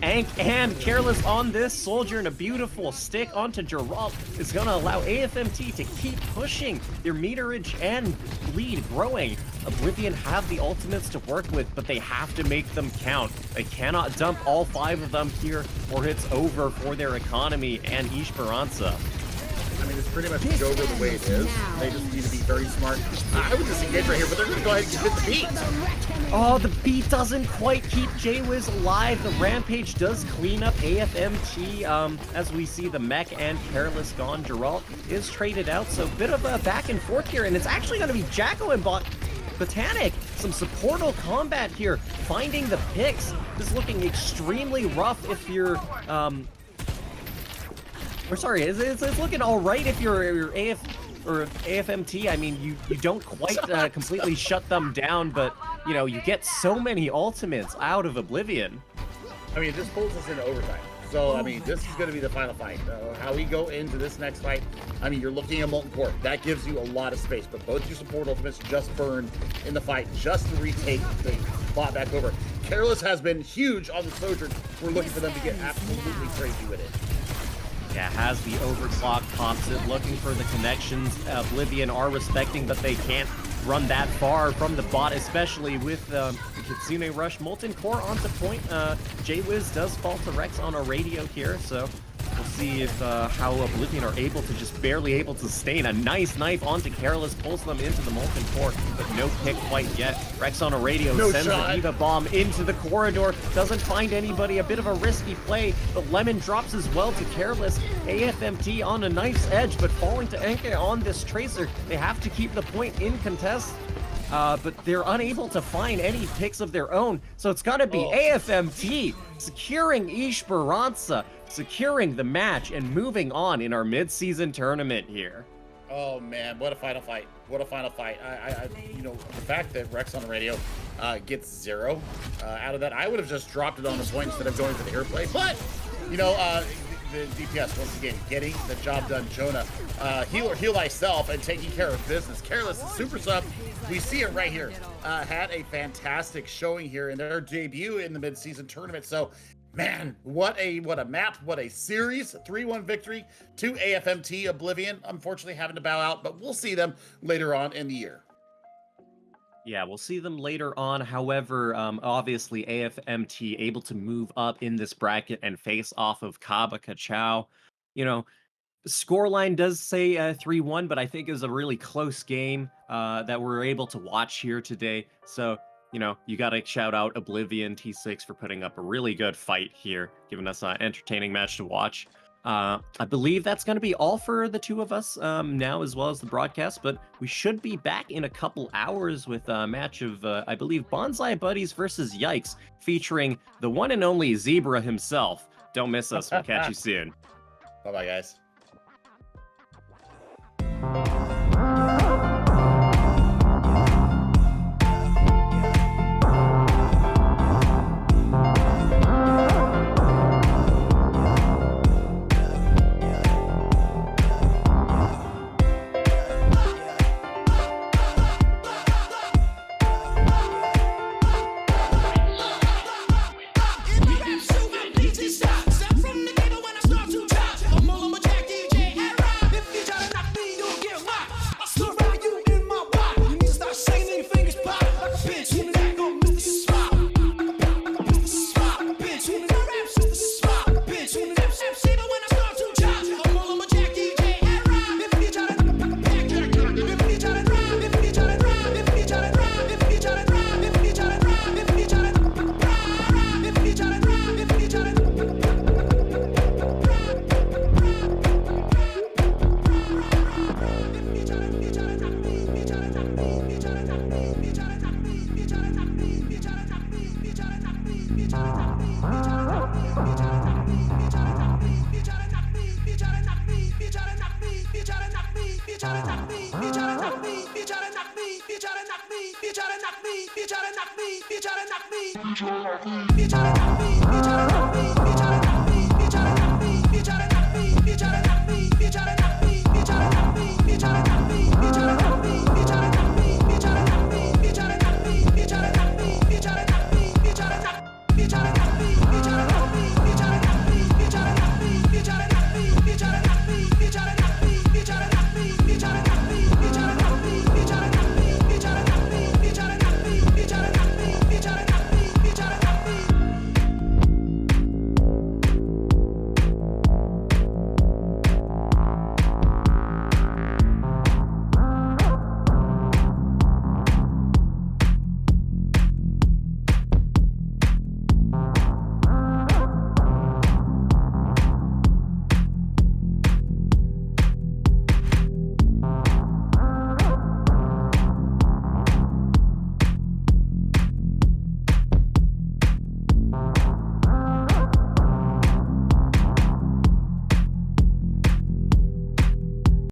Ank, and Careless on this Soldier, and a beautiful stick onto Geralt is going to allow AFMT to keep pushing their meterage and lead growing. Oblivion have the ultimates to work with, but they have to make them count. They cannot dump all 5 of them here, or it's over for their economy and Esperanza. I mean, it's pretty much over the way it is. They just need to be very smart. I would disengage right here, but they're going to go ahead and hit the beat. Oh, the beat doesn't quite keep J-Wiz alive. The Rampage does clean up AFMT. As we see the Mech and Careless gone. Geralt is traded out, so a bit of a back and forth here, and it's actually going to be Jacko and Botanic. Some supportal combat here, finding the picks. This is looking extremely rough if you're, or sorry, it's looking all right if you're AFMT. I mean, you don't quite completely shut them down, but you know, you get so many ultimates out of Oblivion. I mean, this pulls us into overtime. So, I mean, this is going to be the final fight. How we go into this next fight, I mean, you're looking at Molten Core. That gives you a lot of space, but both your support ultimates just burned in the fight just to retake the bot back over. Careless has been huge on the Sojourn. We're looking for them to get absolutely crazy with it. Yeah, has the overclock, pops it, looking for the connections. Oblivion are respecting, but they can't run that far from the bot, especially with the Kitsune rush. Molten Core onto point. J-Wiz does fall to Rex on a radio here, so we'll see if how Oblivion are able to just barely able to sustain. A nice knife onto Careless, pulls them into the Molten Core, but no pick quite yet. Rex on a radio sends a Diva Bomb into the corridor, doesn't find anybody, a bit of a risky play, but Lemon drops as well to Careless. AFMT on a knife's edge, but falling to Enke on this Tracer. They have to keep the point in contest. But they're unable to find any picks of their own, so it's got to be AFMT securing Esperanza, securing the match, and moving on in our mid-season tournament here. Oh man, what a final fight! What a final fight! You know, the fact that Rex on the radio gets 0 out of that, I would have just dropped it on the point instead of going for the airplay. But you know, the DPS once again getting the job done. Jonah, heal thyself and taking care of business. Careless, the super sub, we see it right here. Had a fantastic showing here in their debut in the mid-season tournament. So, man, what a map, what a series. 3-1 victory to AFMT. Oblivion, unfortunately, having to bow out, but we'll see them later on in the year. Yeah, we'll see them later on. However, obviously AFMT able to move up in this bracket and face off of Kaba Kachao. You know, scoreline does say 3-1, but I think it was a really close game that we're able to watch here today. So, you know, you got to shout out Oblivion T6 for putting up a really good fight here, giving us an entertaining match to watch. I believe that's going to be all for the two of us now, as well as the broadcast, but we should be back in a couple hours with a match of, I believe, Bonsai Buddies versus Yikes, featuring the one and only Zebra himself. Don't miss us. We'll catch you soon. Bye-bye, guys. You tryna knock me.